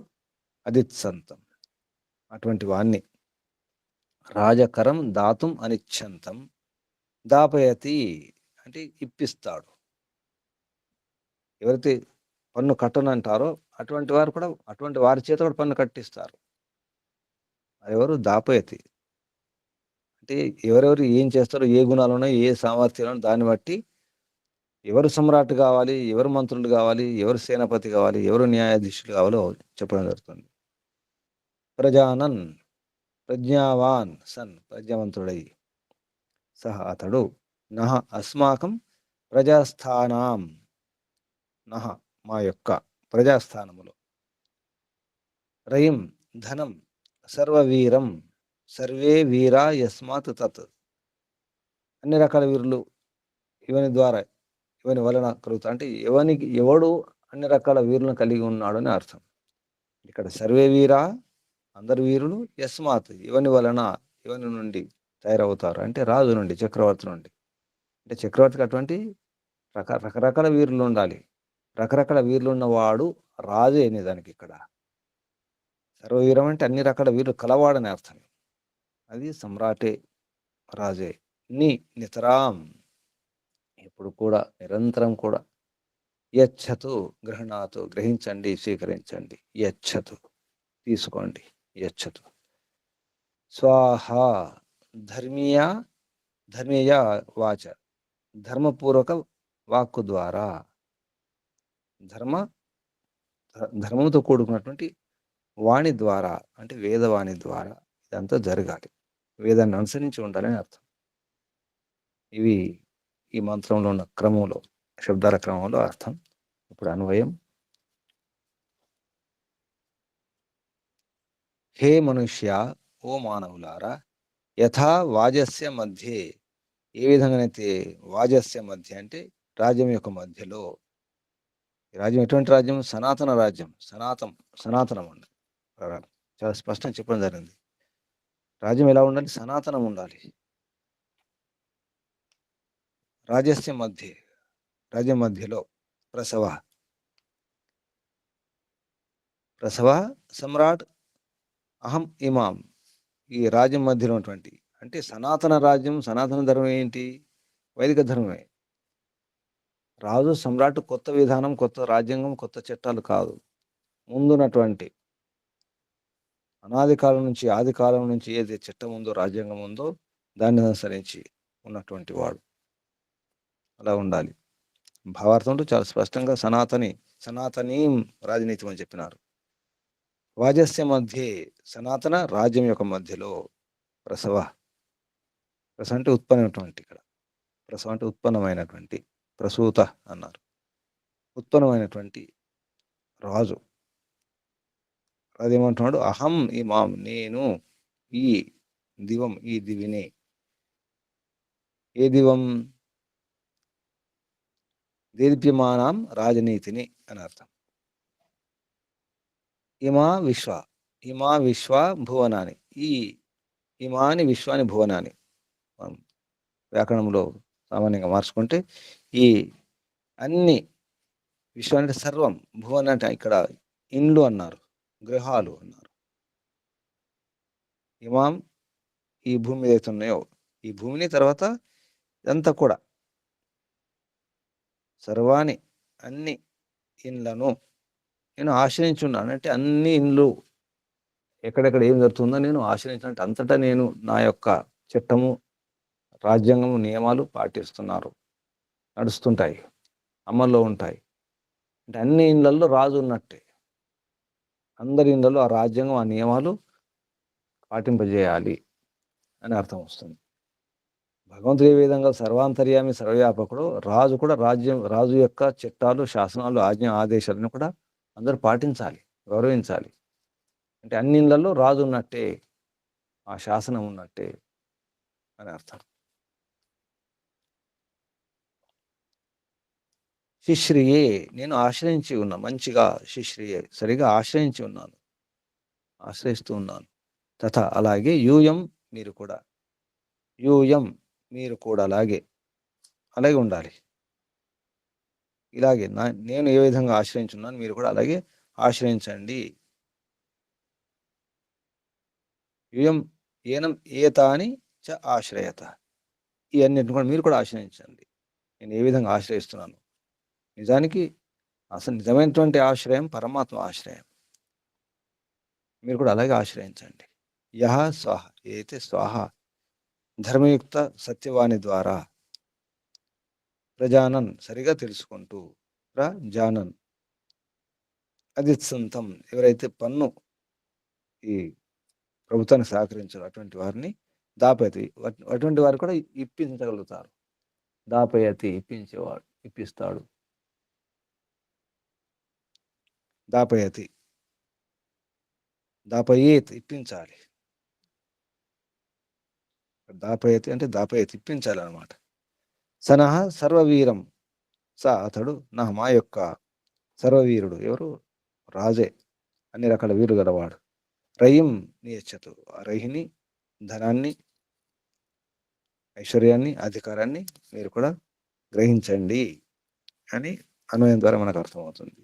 అదిత్సంతం. అటువంటి వాణ్ణి రాజకరం దాతుం అనిచ్ఛంతం దాపయతి అంటే ఇప్పిస్తాడు. ఎవరైతే పన్ను కట్టనంటారో అటువంటి వారు కూడా, అటువంటి వారి చేత కూడా పన్ను కట్టిస్తారు. ఎవరు? దాపయతి. అంటే ఎవరెవరు ఏం చేస్తారో, ఏ గుణాలు ఉన్నాయో, ఏ సామర్థ్యాలు దాన్ని బట్టి ఎవరు సమ్రాట్ కావాలి, ఎవరు మంత్రులు కావాలి, ఎవరు సేనాపతి కావాలి, ఎవరు న్యాయాధీశులు కావాలో చెప్పడం జరుగుతుంది. ప్రజానన్ ప్రజ్ఞావాన్ సన్, ప్రజ్ఞావంతుడై. సహ అతడు. నహ అస్మాకం ప్రజాస్థానాం, నహ మా యొక్క ప్రజాస్థానములో. రయిం ధనం సర్వవీరం సర్వే వీరా యస్మాత్ తత్, అన్ని రకాల వీరులు ఇవని ద్వారా, ఇవని వలన కలుగుతా అంటే ఎవడు అన్ని రకాల వీరులను కలిగి ఉన్నాడు అని అర్థం. ఇక్కడ సర్వే వీరా అందరు వీరులు, యస్మాత్ ఇవని వలన, ఇవని నుండి తయారవుతారు అంటే రాజు నుండి, చక్రవర్తి నుండి. అంటే చక్రవర్తికి అటువంటి రకరకాల వీరులు ఉండాలి. రకరకాల వీరులు ఉన్నవాడు రాజు అనేదానికి ఇక్కడ. సర్వవీరం అంటే అన్ని రకాల వీరులు కలవాడని అర్థం. అది సమ్రాటే, రాజే. నితరాం ఇప్పుడు కూడా, నిరంతరం కూడా. యచ్చతు గ్రహణాతు గ్రహించండి, స్వీకరించండి. యచ్చతు తీసుకోండి. యచ్చతు. స్వాహ ధర్మీయ వాచ, ధర్మపూర్వక వాక్కు ద్వారా, ధర్మంతో కూడుకున్నటువంటి వాణి ద్వారా అంటే వేదవాణి ద్వారా ఇదంతా జరగాలి. వేదాన్ని అనుసరించి ఉండాలని అర్థం. ఇవి ఈ మంత్రంలో ఉన్న క్రమంలో, శబ్దాల క్రమంలో అర్థం. ఇప్పుడు అన్వయం. హే మనుష్య, ఓ మానవులారా, యథా వాజస్య మధ్యే, ఏ విధంగానైతే వాజస్య మధ్య అంటే రాజ్యం యొక్క మధ్యలో. ఈ రాజ్యం ఎటువంటి రాజ్యం? సనాతన రాజ్యం. సనాతనం ఉండాలి. చాలా స్పష్టంగా చెప్పడం జరిగింది. రాజ్యం ఎలా ఉండాలి? సనాతనం ఉండాలి. రాజస్య మధ్య, రాజ్యం మధ్యలో. ప్రసవ సమ్రాట్ అహం ఇమాం, ఈ రాజ్యం మధ్యలో ఉన్నటువంటి అంటే సనాతన రాజ్యం. సనాతన ధర్మం ఏంటి? వైదిక ధర్మమే. రాజు సమ్రాట్ కొత్త విధానం, కొత్త రాజ్యాంగం, కొత్త చట్టాలు కాదు. ముందున్నటువంటి అనాది కాలం నుంచి, ఆది కాలం నుంచి ఏది చట్టం ఉందో, రాజ్యాంగం ఉందో దాన్ని అనుసరించి ఉన్నటువంటి వాడు. అలా ఉండాలి. భావార్థంలో చాలా స్పష్టంగా సనాతనీం రాజనీతి అని చెప్పినారు. వాజస్య మధ్యే సనాతన రాజ్యం యొక్క మధ్యలో ప్రసవ అంటే ఉత్పన్నమైనటువంటి, ఇక్కడ ప్రసవ అంటే ఉత్పన్నమైనటువంటి, ప్రసూత అన్నారు, ఉత్పన్నమైనటువంటి రాజు. అదేమంటున్నాడు, అహం ఇమాం, నేను ఈ దివం, ఈ దివినే. ఏ దివం? దేదీప్యమానం రాజనీతిని అని అర్థం. ఇమా విశ్వ భువనాన్ని, ఈ ఇమాని విశ్వాని భువనాన్ని మనం వ్యాకరణంలో సామాన్యంగా మార్చుకుంటే ఈ అన్ని, విశ్వం అంటే సర్వం, భువన అంటే ఇక్కడ ఇండ్లు అన్నారు, గృహాలు అన్నారు. ఇమాం, ఈ భూమి ఏదైతే ఉన్నాయో ఈ భూమిని, తర్వాత ఇదంతా కూడా సర్వాణి, అన్ని ఇండ్లను నేను ఆశ్రయించున్నాను. అంటే అన్ని ఇండ్లు ఎక్కడెక్కడ ఏం జరుగుతుందో నేను ఆశ్రయించినట్టు అంతటా నేను నా యొక్క చట్టము, రాజ్యాంగము, నియమాలు పాటిస్తున్నారు, నడుస్తుంటాయి, అమల్లో ఉంటాయి. అంటే అన్ని ఇండ్లలో రాజు ఉన్నట్టే, అందరి ఇండ్లలో ఆ రాజ్యాంగం, ఆ నియమాలు పాటింపజేయాలి అని అర్థం వస్తుంది. భగవంతుడు ఏ విధంగా సర్వాంతర్యామి, సర్వవ్యాపకుడు, రాజు కూడా రాజు యొక్క చట్టాలు, శాసనాలు, ఆదేశాలను కూడా అందరూ పాటించాలి, గౌరవించాలి. అంటే అన్ని ఇళ్లలో రాజు ఉన్నట్టే, ఆ శాసనం ఉన్నట్టే అని అర్థం. శిశ్రియే, నేను ఆశ్రయించి ఉన్నా, మంచిగా శిశ్రియే, సరిగా ఆశ్రయించి ఉన్నాను, ఆశ్రయిస్తూ ఉన్నాను. తథ, అలాగే యూయం, మీరు కూడా, యూయం, మీరు కూడా అలాగే ఉండాలి. ఇలాగే నేను ఏ విధంగా ఆశ్రయించున్నాను, మీరు కూడా అలాగే ఆశ్రయించండి. యూయం ఏనం ఏతాని చ ఆశ్రయత, ఇవన్నిటిని కూడా మీరు కూడా ఆశ్రయించండి. నేను ఏ విధంగా ఆశ్రయిస్తున్నాను, నిజానికి అసలు నిజమైనటువంటి ఆశ్రయం పరమాత్మ ఆశ్రయం. మీరు కూడా అలాగే ఆశ్రయించండి. యహ స్వాహ, ఏదైతే స్వాహ ధర్మయుక్త సత్యవాణి ద్వారా ప్రజానన్, సరిగా తెలుసుకుంటూ, ప్రజానన్ అదిత్సంతం, ఎవరైతే పన్ను ఈ ప్రభుత్వానికి సహకరించారు అటువంటి వారిని, దాపయతి, అటువంటి వారు కూడా ఇప్పించగలుగుతారు. దాపయతి, ఇప్పించేవాడు, ఇప్పిస్తాడు. దాపయతి, దాపయేత్, ఇప్పించాలి. దాపయతి అంటే దాపయతి, ఇప్పించాలి అనమాట. సనహ సర్వవీరం, అతడు నా, మా యొక్క సర్వవీరుడు, ఎవరు? రాజే, అన్ని రకాల వీరుడు గలవాడు. రయిం నియచ్చతు, ఆ రహిని, ధనాన్ని, ఐశ్వర్యాన్ని, అధికారాన్ని మీరు కూడా గ్రహించండి అని అన్వయం ద్వారా మనకు అర్థమవుతుంది.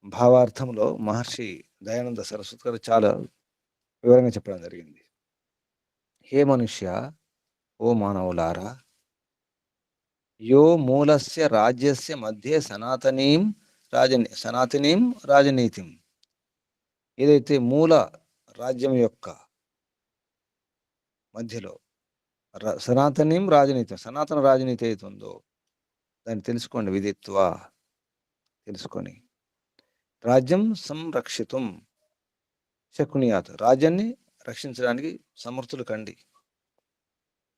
భావార్థంలో మహర్షి దయానంద సరస్వతి గారు చాలా వివరంగా చెప్పడం జరిగింది. హే మనుష్య, ఓ మానవులారా, యో మూలస్య రాజ్యస్య మధ్య సనాతనీం రాజనీతిం, ఏదైతే మూల రాజ్యం యొక్క మధ్యలో సనాతనీం రాజనీతి, సనాతన రాజనీతి అయితే ఉందో దాన్ని తెలుసుకోండి. విదిత్వా, తెలుసుకొని, రాజ్యం సంరక్షితం శకునియాత్, రాజ్యాన్ని రక్షించడానికి సమర్థులు కండి.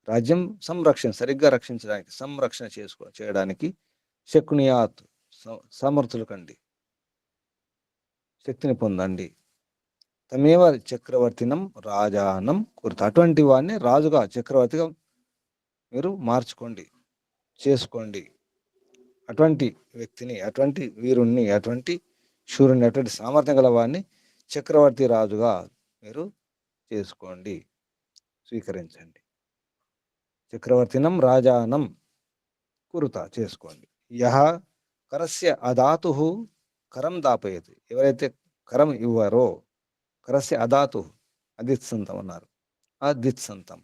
రాజ్యం సంరక్షణ, సరిగ్గా రక్షించడానికి, సంరక్షణ చేయడానికి శకునియాత్, సమర్థులు కండి, శక్తిని పొందండి. తమేవ చక్రవర్తినం రాజానం కుర్త, అటువంటి వాడిని రాజుగా, చక్రవర్తిగా మీరు మార్చుకోండి, చేసుకోండి. అటువంటి వ్యక్తిని, అటువంటి వీరుణ్ణి, అటువంటి శూరుణ్ణి, అటువంటి సామర్థ్యం గల వాడిని చక్రవర్తి, రాజుగా మీరు చేసుకోండి, స్వీకరించండి. చక్రవర్తినం రాజానం కురుత, చేసుకోండి. యహ కరస్య అదాతు కరం దాపయతి, ఎవరైతే కరం ఇవ్వరో, కరస్య అదాతు, అదిత్సంతం అన్నారు, అదిత్సంతం,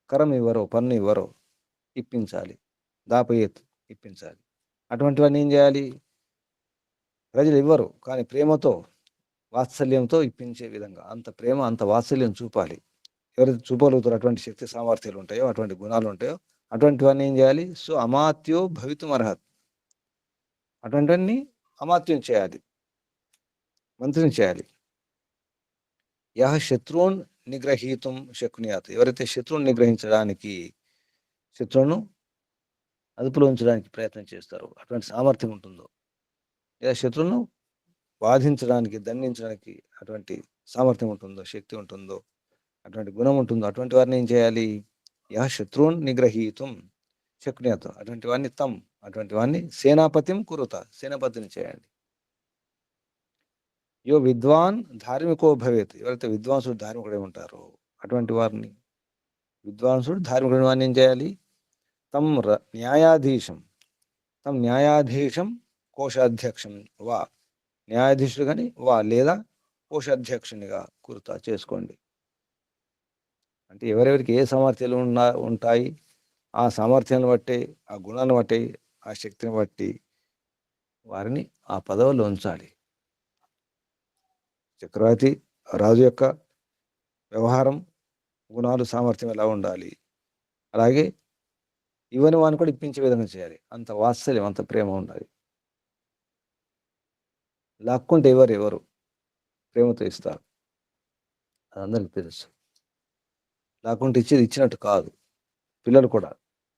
కరం ఇవ్వరో, పన్ను ఇవ్వరో, ఇప్పించాలి. దాపయేత్, ఇప్పించాలి. అటువంటి వాడిని ఏం చేయాలి? ప్రజలు ఇవ్వరు, కానీ ప్రేమతో, వాత్సల్యంతో ఇప్పించే విధంగా, అంత ప్రేమ, అంత వాత్సల్యం చూపాలి. ఎవరైతే చూపగలుగుతారో, అటువంటి శక్తి సామర్థ్యాలు ఉంటాయో, అటువంటి గుణాలు ఉంటాయో, అటువంటి వాడిని ఏం చేయాలి? సో అమాత్యో భవితుం అర్హత్, అటువంటివన్నీ అమాత్యం చేయాలి, మంత్రం చేయాలి. యహ శత్రువున్ నిగ్రహీతం శక్నుయాత్, ఎవరైతే శత్రువుని నిగ్రహించడానికి, శత్రువును అదుపులో ఉంచడానికి ప్రయత్నం చేస్తారో, అటువంటి సామర్థ్యం ఉంటుందో, లేదా శత్రువును బాధించడానికి, దండించడానికి అటువంటి సామర్థ్యం ఉంటుందో, శక్తి ఉంటుందో, అటువంటి గుణం ఉంటుందో, అటువంటి వారిని ఏం చేయాలి? యహ శత్రువున్ నిగ్రహీతం శక్నుయాత్, అటువంటి వారిని అటువంటి వారిని సేనాపతిం కురుత, సేనాపతిని చేయండి. యో విద్వాన్ ధార్మికో భవేత్, ఎవరైతే విద్వాంసుడు ధార్మికుడే ఉంటారో అటువంటి వారిని, విద్వాంసుడు ధార్మికుడి వారిని ఏం చేయాలి? న్యాయాధీశం కోశాధ్యక్షం వా, న్యాయాధీశుడు కానీ వా లేదా కోశాధ్యక్షునిగా కుర్తా చేసుకోండి. అంటే ఎవరెవరికి ఏ సామర్థ్యాలు ఉంటాయి, ఆ సామర్థ్యాన్ని బట్టి, ఆ గుణాన్ని బట్టి, ఆ శక్తిని బట్టి వారిని ఆ పదవుల్లో ఉంచాలి. చక్రవర్తి రాజు యొక్క వ్యవహారం, గుణాలు, సామర్థ్యం ఎలా ఉండాలి, అలాగే ఇవన్నీ వాడిని కూడా ఇప్పించే విధంగా చేయాలి. అంత వాత్సల్యం, అంత ప్రేమ ఉండాలి. లాక్కుంటే ఎవరు ప్రేమతో ఇస్తారు, అది అందరికి తెలుసు. లాక్కుంటే ఇచ్చేది ఇచ్చినట్టు కాదు. పిల్లలు కూడా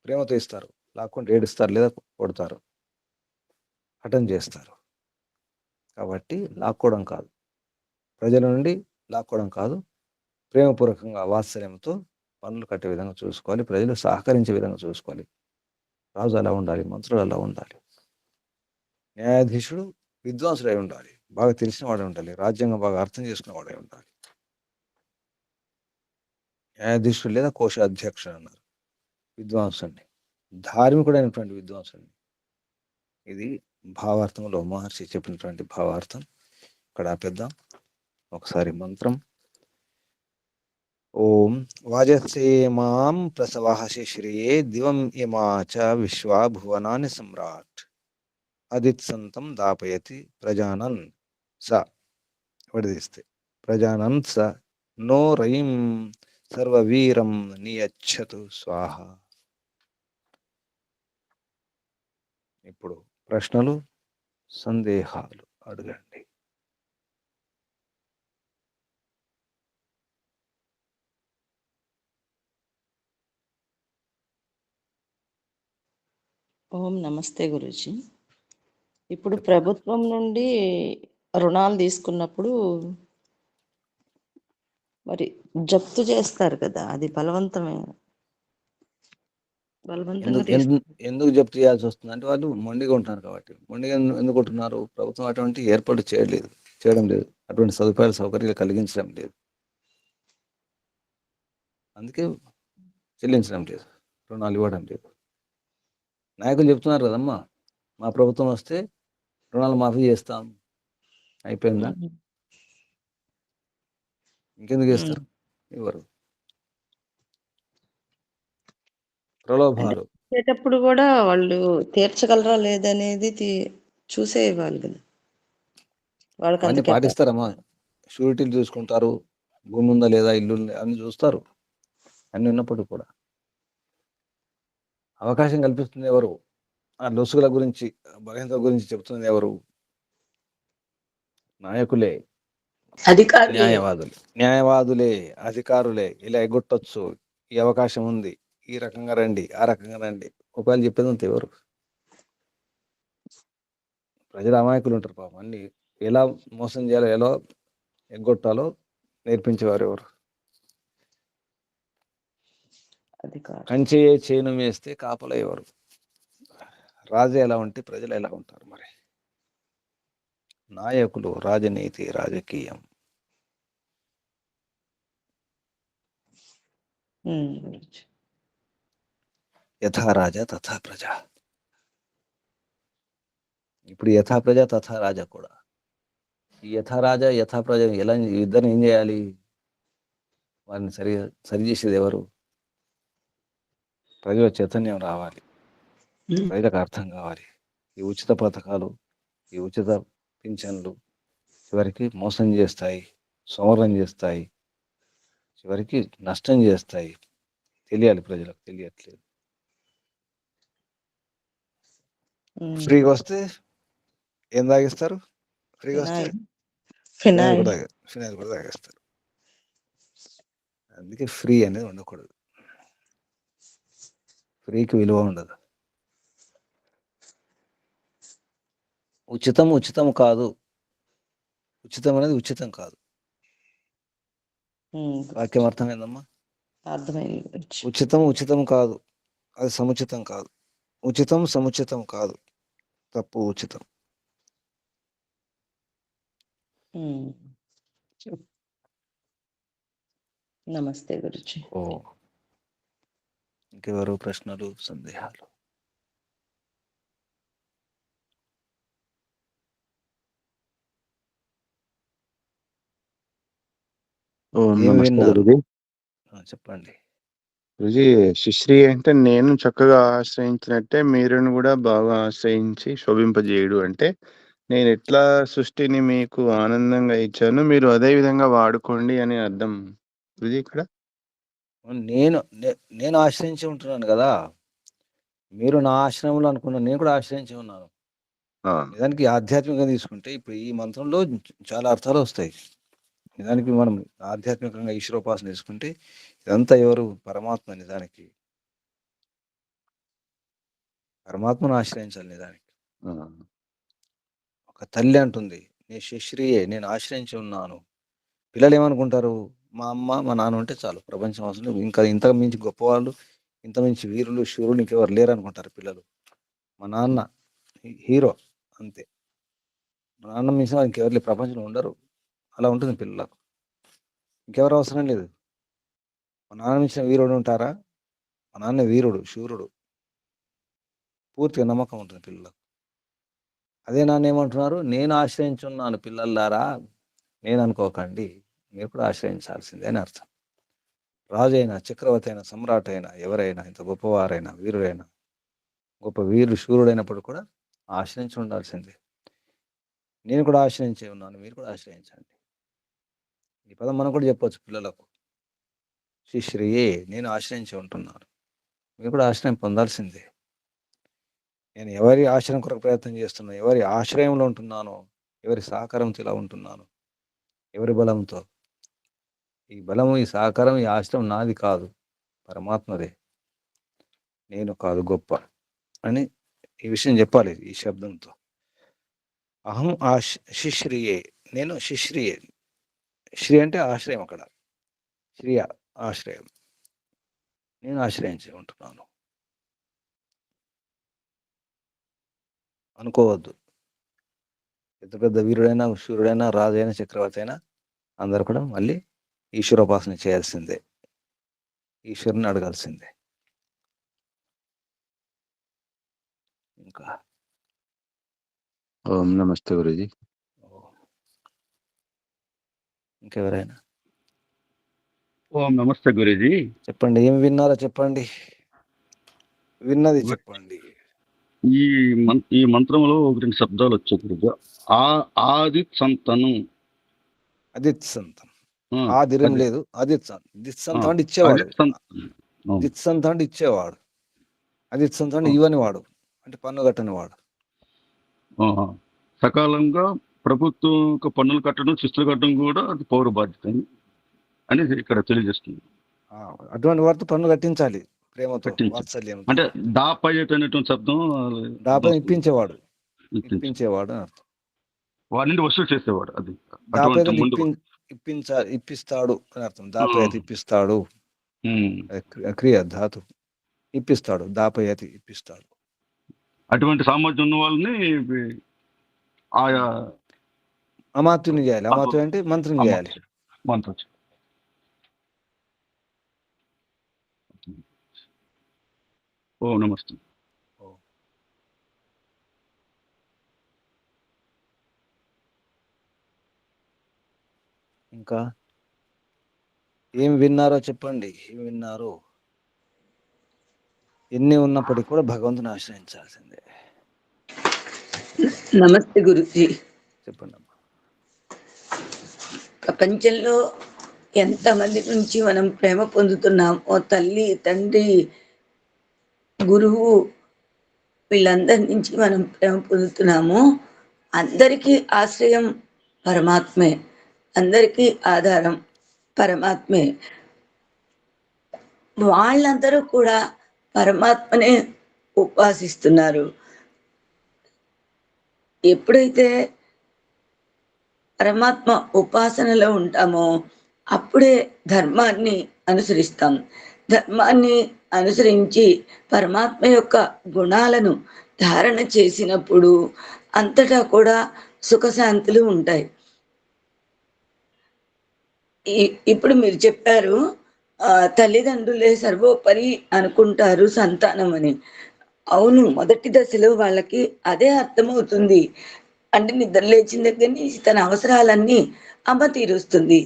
ప్రేమతో ఇస్తారు, లాక్కుంటే ఏడుస్తారు లేదా కొడతారు, హఠం చేస్తారు. కాబట్టి లాక్కోవడం కాదు, ప్రజల నుండి లాక్కోవడం కాదు, ప్రేమపూర్వకంగా వాత్సల్యంతో పనులు కట్టే విధంగా చూసుకోవాలి, ప్రజలు సహకరించే విధంగా చూసుకోవాలి. రాజు అలా ఉండాలి, మంత్రులు అలా ఉండాలి. న్యాయాధీశుడు విద్వాంసుడై ఉండాలి, బాగా తెలిసిన వాడే ఉండాలి, రాజ్యాంగం బాగా అర్థం చేసుకున్న వాడే ఉండాలి. న్యాయాధీశుడు లేదా కోశాధ్యక్షుడు అన్నారు విద్వాంసుని, ధార్మికుడైనటువంటి విద్వాంసుని. ఇది భావార్థంలో మహర్షి చెప్పినటువంటి భావార్థం. ఇక్కడ ఆపేద్దాం. ఒకసారి మంత్రం. ఓం వాజసేమాం ప్రసవః శిశ్రియే దివం ఇమాచ విశ్వా భువనాని సమ్రాట్ అదిత్సంతం దాపయతి ప్రజానన్ స, విడదీస్తే ప్రజానన్ స నో రయిం సర్వవీరం నియచ్చతు స్వాహ. ఇప్పుడు ప్రశ్నలు, సందేహాలు అడగండి. ఓం నమస్తే గురూజీ. ఇప్పుడు ప్రభుత్వం నుండి రుణాలు తీసుకున్నప్పుడు మరి జప్తు చేస్తారు కదా, అది బలవంతమే, బలవంతంగా ఎందుకు జప్తు చేయాల్సి వస్తుంది అంటే వాళ్ళు మొండిగా ఉంటున్నారు కాబట్టి. మొండిగా ఎందుకు ఉంటున్నారు? ప్రభుత్వం అటువంటి ఏర్పాటు చేయడం లేదు, అటువంటి సౌకర్యాలు కలిగించడం లేదు, అందుకే చెల్లించడం లేదు, రుణాలు ఇవ్వడం లేదు. నాయకులు చెప్తున్నారు కదమ్మా, మా ప్రభుత్వం వస్తే రుణాలు మాఫీ చేస్తాం, అయిపోయిందా? ఇంకెందుకు చేస్తారు? ఇవ్వరు. ప్రలోభాలు చేసేటప్పుడు కూడా వాళ్ళు తీర్చగలరా లేదనేది చూసేవాళ్ళు కదా, వాళ్ళకి అన్ని పాటిస్తారమ్మా. షూరిటీలు చూసుకుంటారు, భూమి ఉందా లేదా, ఇల్లు అన్ని చూస్తారు. అన్ని ఉన్నప్పుడు కూడా అవకాశం కల్పిస్తుంది ఎవరు? ఆ లొసుగుల గురించి, బలహీనత గురించి చెప్తుంది ఎవరు? నాయకులే, న్యాయవాదులే, అధికారులే. ఇలా ఎగ్గొట్టొచ్చు, ఈ అవకాశం ఉంది, ఈ రకంగా రండి, ఆ రకంగా రండి. ఒకవేళ చెప్పేది అంత ఎవరు? ప్రజలు అమాయకులు ఉంటారు పాపం. అన్ని ఎలా మోసం చేయాలో, ఎలా ఎగ్గొట్టాలో నేర్పించేవారు ఎవరు? కంచె చేను వేస్తే కాపలా ఎవరు? రాజు ఎలా ఉంటే ప్రజలు ఎలా ఉంటారు? మరి నాయకులు, రాజనీతి, రాజకీయం. యథా రాజా తథా ప్రజ. ఇప్పుడు యథా ప్రజ తథా రాజా కూడా. ఈ యథా రాజా యథా ప్రజ ఎలా, ఇద్దరిని ఏం చేయాలి? వారిని సరిచేసేది ఎవరు? ప్రజల చైతన్యం రావాలి, ప్రజలకు అర్థం కావాలి. ఈ ఉచిత పథకాలు, ఈ ఉచిత పింఛన్లు చివరికి మోసం చేస్తాయి, సోమరం చేస్తాయి, చివరికి నష్టం చేస్తాయి. తెలియాలి, ప్రజలకు తెలియట్లేదు. ఫ్రీగా వస్తే ఏం తాగిస్తారు ఫ్రీగా వస్తే? ఫినాయిల్ ఫినాయిల్ కూడా తాగేస్తారు. అందుకే ఫ్రీ అనేది ఉండకూడదు. ఫ్రీకి విలువ ఉండదు. ఉచితం కాదు. ఉచితం అనేది ఉచితం కాదు. వాక్యం అర్థమైందమ్మా? అర్థమైంది. ఉచితం కాదు, అది సముచితం కాదు. ఉచితం సముచితం కాదు, తప్పు ఉచితం. నమస్తే గురుజీ. ఓ, ఇంకెవరు ప్రశ్నలు సందేహాలు? ఏమి విన్నారు? చెప్పండి గురుజీ. శిశ్రీ అంటే నేను చక్కగా ఆశ్రయించినట్టే మీరును కూడా బాగా ఆశ్రయించి శోభింపజేయుడు అంటే నేను ఎట్లా సృష్టిని మీకు ఆనందంగా ఇచ్చాను మీరు అదే విధంగా వాడుకోండి అని అర్థం గురుజీ ఇక్కడ. నేను ఆశ్రయించి ఉంటున్నాను కదా, మీరు నా ఆశ్రమంలో అనుకున్నాను, నేను కూడా ఆశ్రయించి ఉన్నాను. నిజానికి ఆధ్యాత్మికంగా తీసుకుంటే ఇప్పుడు ఈ మంత్రంలో చాలా అర్థాలు వస్తాయి. నిజానికి మనం ఆధ్యాత్మికంగా ఈశ్వరోపాసన తీసుకుంటే ఇదంతా ఎవరు? పరమాత్మ. నిజానికి పరమాత్మను ఆశ్రయించాలి. నిజానికి ఒక తల్లి అంటుంది, నీ శిశ్రీయే, నేను ఆశ్రయించి ఉన్నాను. పిల్లలు ఏమనుకుంటారు? మా అమ్మ మా నాన్న ఉంటే చాలు, ప్రపంచం అవసరం, ఇంకా ఇంత మించి గొప్పవాళ్ళు, ఇంత మించి వీరులు శూరులు ఇంకెవరు లేరు అనుకుంటారు పిల్లలు. మా నాన్న హీరో అంతే, మా నాన్న మించిన ఇంకెవరు లేరు, ప్రపంచంలో ఉండరు. అలా ఉంటుంది పిల్లలకు. ఇంకెవరు అవసరం లేదు. మా నాన్న మించిన వీరుడు ఉంటారా? మా నాన్న వీరుడు, శూరుడు. పూర్తిగా నమ్మకం ఉంటుంది పిల్లలకు. అదే నాన్న ఏమంటున్నారు? నేను ఆశ్రయించున్నాను పిల్లలారా, నేను అనుకోకండి, మీరు కూడా ఆశ్రయించాల్సిందే అని అర్థం. రాజు అయినా, చక్రవర్తి అయినా, సమ్రాట్ అయినా, ఎవరైనా, ఇంత గొప్పవారైనా, వీరుడైనా, గొప్ప వీరుడు శూరుడైనప్పుడు కూడా ఆశ్రయించి ఉండాల్సిందే. నేను కూడా ఆశ్రయించే ఉన్నాను, మీరు కూడా ఆశ్రయించండి. ఈ పదం మనం కూడా చెప్పవచ్చు పిల్లలకు. శిశ్రీయే, నేను ఆశ్రయించి ఉంటున్నాను, మీరు కూడా ఆశ్రయం పొందాల్సిందే. నేను ఎవరి ఆశ్రయం కొరకు ప్రయత్నం చేస్తున్నాను, ఎవరి ఆశ్రయంలో ఉంటున్నానో, ఎవరి సహకారంతో ఇలా ఉంటున్నాను, ఎవరి బలంతో. ఈ బలము, ఈ సహకారం, ఈ ఆశ్రయం నాది కాదు, పరమాత్మదే. నేను కాదు గొప్ప అని ఈ విషయం చెప్పాలి ఈ శబ్దంతో. అహం శిశ్రియ, నేను శిశ్రియ. శ్రీ అంటే ఆశ్రయం, అక్కడ శ్రియ ఆశ్రయం. నేను ఆశ్రయించి ఉంటున్నాను అనుకోవద్దు. పెద్ద పెద్ద వీరుడైనా, శూరుడైనా, రాజు అయినా, చక్రవర్తి అయినా అందరూ కూడా మళ్ళీ ఈశ్వరోపాసన చేయాల్సిందే, ఈశ్వరుని అడగాల్సిందే. ఇంకా ఓం నమస్తే గురుజీ. ఇంకెవరైనా? ఓం నమస్తే గురుజీ. చెప్పండి, ఏం విన్నారో చెప్పండి, విన్నది చెప్పండి. ఈ మంత్రంలో ఒక రెండు శబ్దాలు వచ్చాయి గురుజీ. ఆదిత్ సంతనం. అదిత్ సంతం, ఆదిరం లేదు, అదిత్ సంతం. దిత్ సంతం అంటే ఇచ్చేవాడు, దిత్ సంతం అంటే ఇచ్చేవాడు, అదిత్ సంతం అంటే ఇవ్వని వాడు, అంటే పన్ను కట్టని వాడు. సకాలంగా ప్రభుత్వం పన్నులు కట్టడం, శిస్తులు కట్టడం కూడా అది పౌర బాధ్యత అని ఇక్కడ తెలియజేస్తుంది. అటువంటి వారితో పన్ను కట్టించాలి, ప్రేమతో, వాత్సల్యంతో. అంటే దాపయ్యట్ అనేటువంటి శబ్దం, దాప ఇప్పించేవాడు, ఇప్పించేవాడు అని అర్థం. వారి నుండి వసూలు చేసేవాడు. అది ఇప్పిస్తాడు అని అర్థం. దాపయతి ఇప్పిస్తాడు, క్రియ ధాతు. ఇప్పిస్తాడు, దాపయతి ఇప్పిస్తాడు. అటువంటి సామర్థ్యం ఉన్న వాళ్ళని ఆయా అమాత్యుని చేయాలి. అమాత్యు అంటే మంత్రం చేయాలి. మంత్రం. ఓ నమస్తే. ఇంకా ఏం విన్నారో చెప్పండి, ఏం విన్నారో. ఎన్ని ఉన్నప్పటికీ కూడా భగవంతుని ఆశ్రయించాల్సిందే. నమస్తే గురుజీ. చెప్పండి అమ్మా. ప్రపంచంలో ఎంతమంది నుంచి మనం ప్రేమ పొందుతున్నామో, తల్లి, తండ్రి, గురువు, వీళ్ళందరి నుంచి మనం ప్రేమ పొందుతున్నాము. అందరికీ ఆశ్రయం పరమాత్మే, అందరికీ ఆధారం పరమాత్మే. వాళ్ళందరూ కూడా పరమాత్మనే ఉపాసిస్తున్నారు. ఎప్పుడైతే పరమాత్మ ఉపాసనలో ఉంటామో అప్పుడే ధర్మాన్ని అనుసరిస్తాం. ధర్మాన్ని అనుసరించి పరమాత్మ యొక్క గుణాలను ధారణ చేసినప్పుడు అంతటా కూడా సుఖశాంతులు ఉంటాయి. ఇప్పుడు మీరు చెప్పారు తల్లిదండ్రులే సర్వోపరి అనుకుంటారు సంతానం అని. అవును, మొదటి దశలో వాళ్ళకి అదే అర్థమవుతుంది. అంటే నిద్ర లేచిన దగ్గర నుంచి తన అవసరాలన్నీ అమ్మ తీరుస్తుంది.